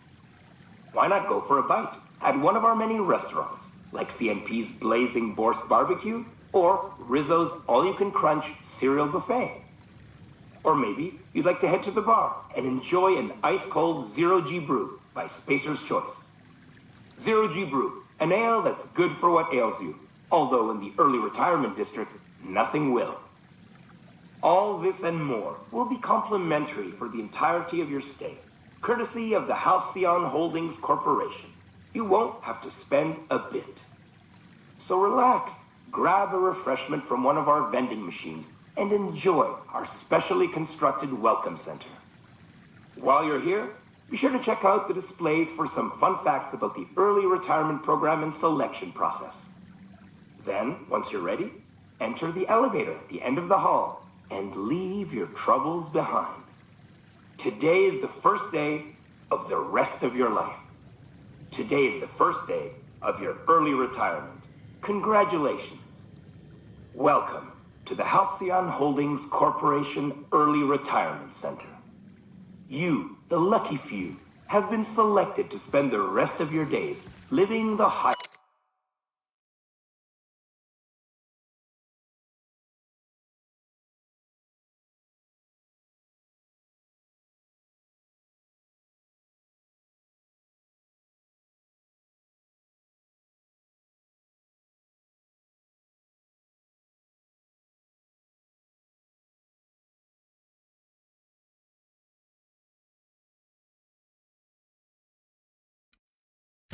Why not go for a bite at one of our many restaurants, like CNP's Blazing Borscht Barbecue or Rizzo's All-You-Can-Crunch Cereal Buffet? Or maybe you'd like to head to the bar and enjoy an ice-cold Zero-G Brew by Spacer's Choice. Zero-G Brew, an ale that's good for what ails you, although in the early retirement district, nothing will. All this and more will be complimentary for the entirety of your stay, courtesy of the Halcyon Holdings Corporation. You won't have to spend a bit. So relax, grab a refreshment from one of our vending machines, and enjoy our specially constructed welcome center. While you're here, be sure to check out the displays for some fun facts about the early retirement program and selection process. Then, once you're ready, enter the elevator at the end of the hall and leave your troubles behind. Today is the first day of the rest of your life. Today is the first day of your early retirement. Congratulations. Welcome to the Halcyon Holdings Corporation Early Retirement Center. You, the lucky few, have been selected to spend the rest of your days living the high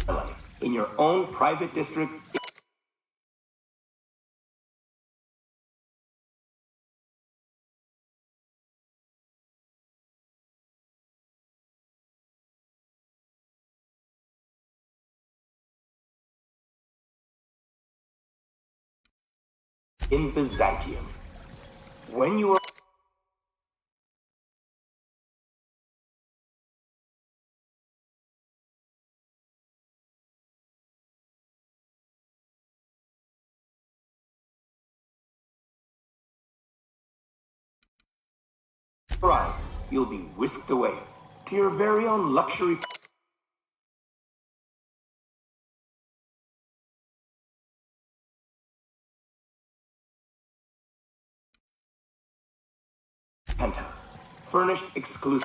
life in your own private district. In Byzantium. When you arrive, you'll be whisked away to your very own luxury penthouse, furnished exclusively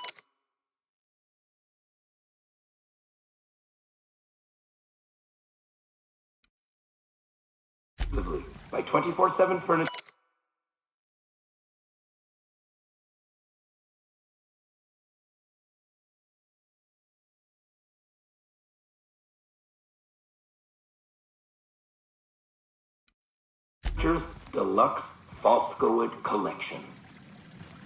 by 24/7 Furniture. Deluxe Falscowood collection.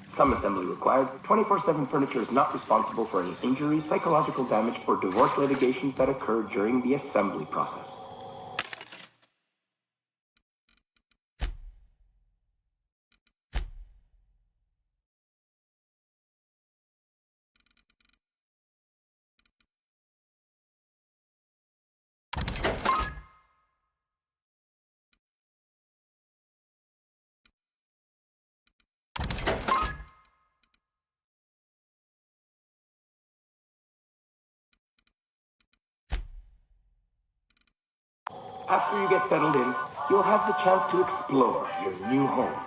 Some assembly required. 24/7 Furniture is not responsible for any injury, psychological damage, or divorce litigations that occur during the assembly process. After you get settled in, you'll have the chance to explore your new home.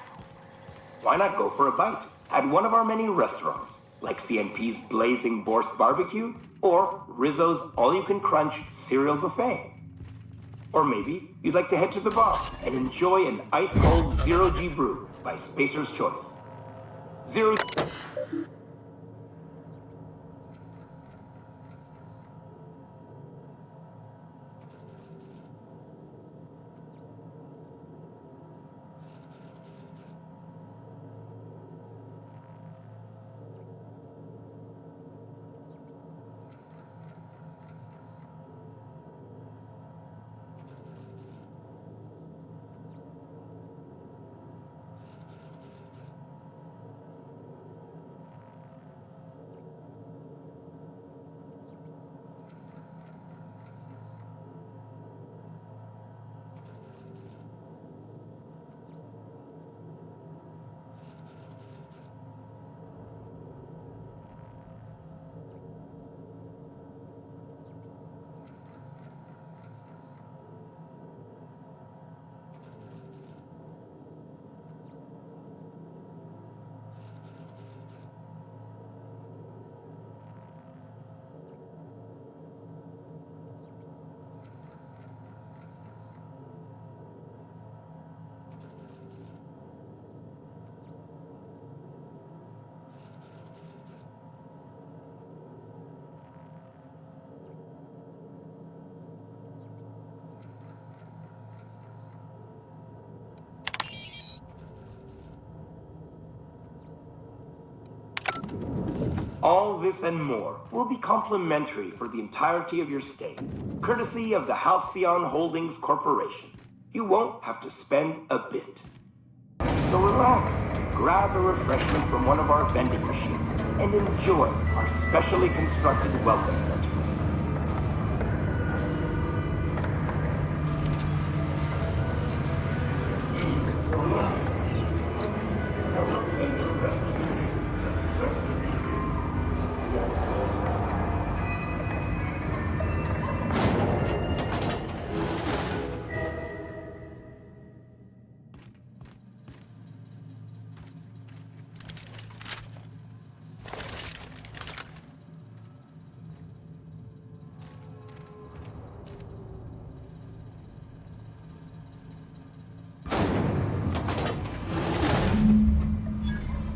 Why not go for a bite at one of our many restaurants, like CNP's Blazing Borscht Barbecue or Rizzo's All-You-Can-Crunch Cereal Buffet? Or maybe you'd like to head to the bar and enjoy an ice-cold Zero-G Brew by Spacer's Choice. Zero... All this and more will be complimentary for the entirety of your stay, courtesy of the Halcyon Holdings Corporation. You won't have to spend a bit. So relax, grab a refreshment from one of our vending machines, and enjoy our specially constructed welcome center.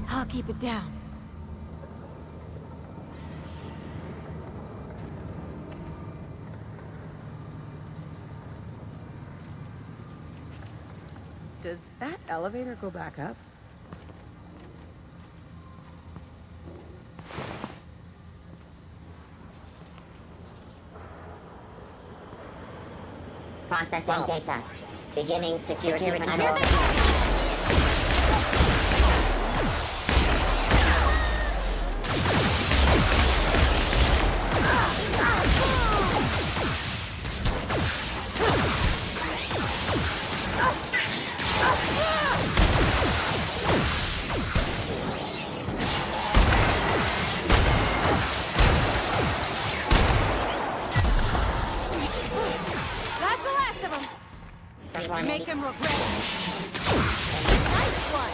I'll keep it down. Does that elevator go back up? Processing data. Beginning security control. That's the last of them. Make him regret it. Nice one.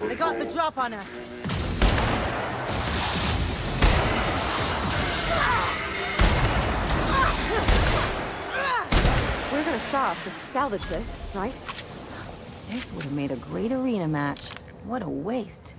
They got the drop on us. We're gonna stop to salvage this, right? This would have made a great arena match. What a waste.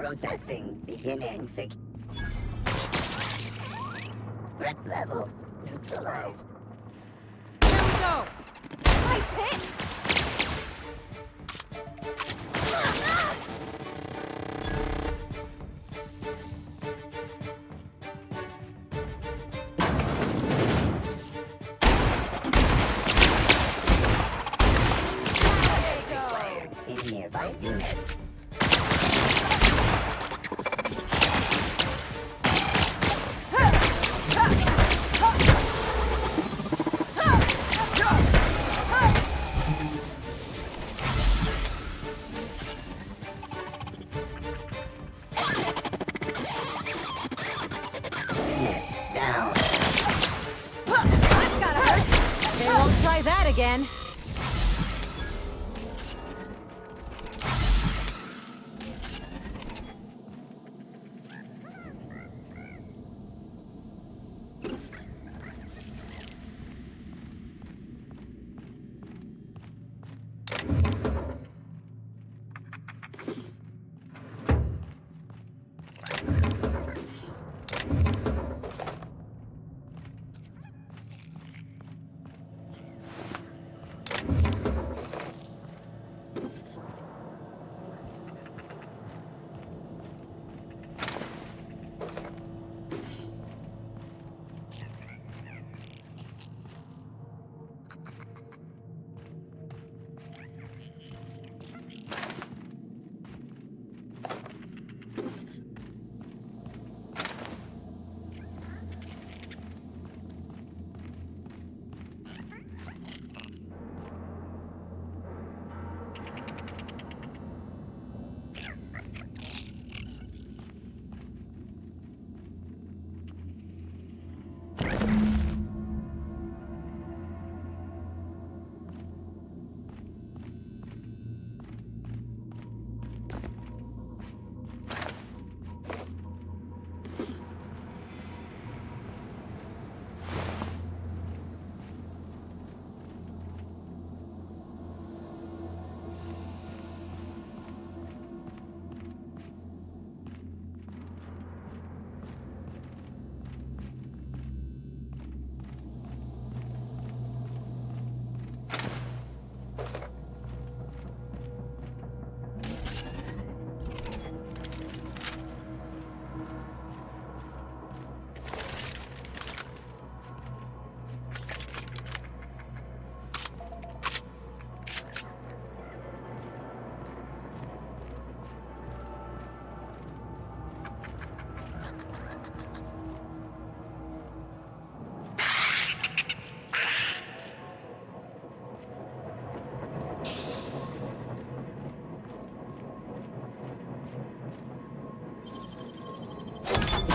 Processing beginning threat level neutralized. Here we go! Nice hit! In nearby unit. Down. That's gotta hurt! They won't try that again.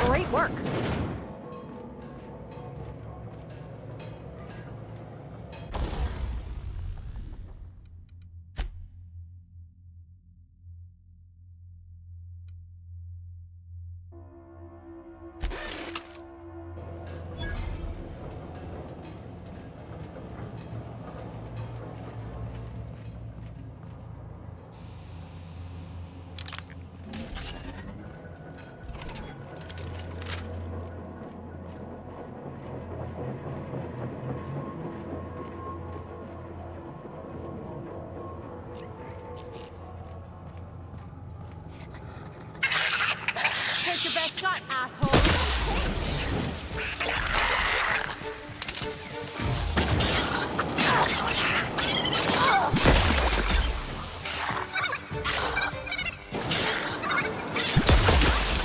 Great work. Take your best shot, asshole!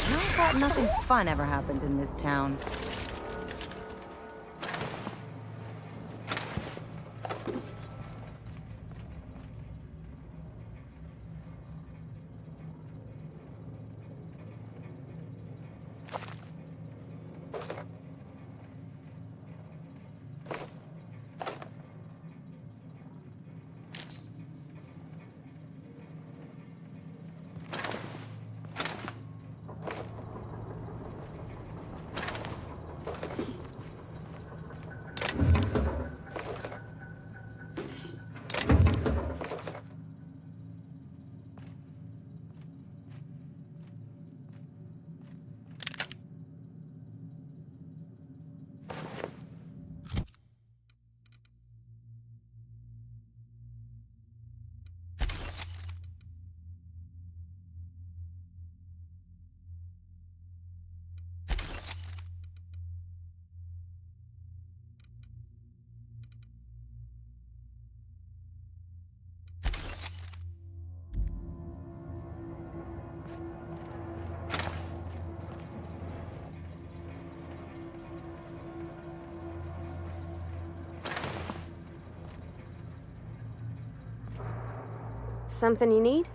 I thought nothing fun ever happened in this town. Something you need?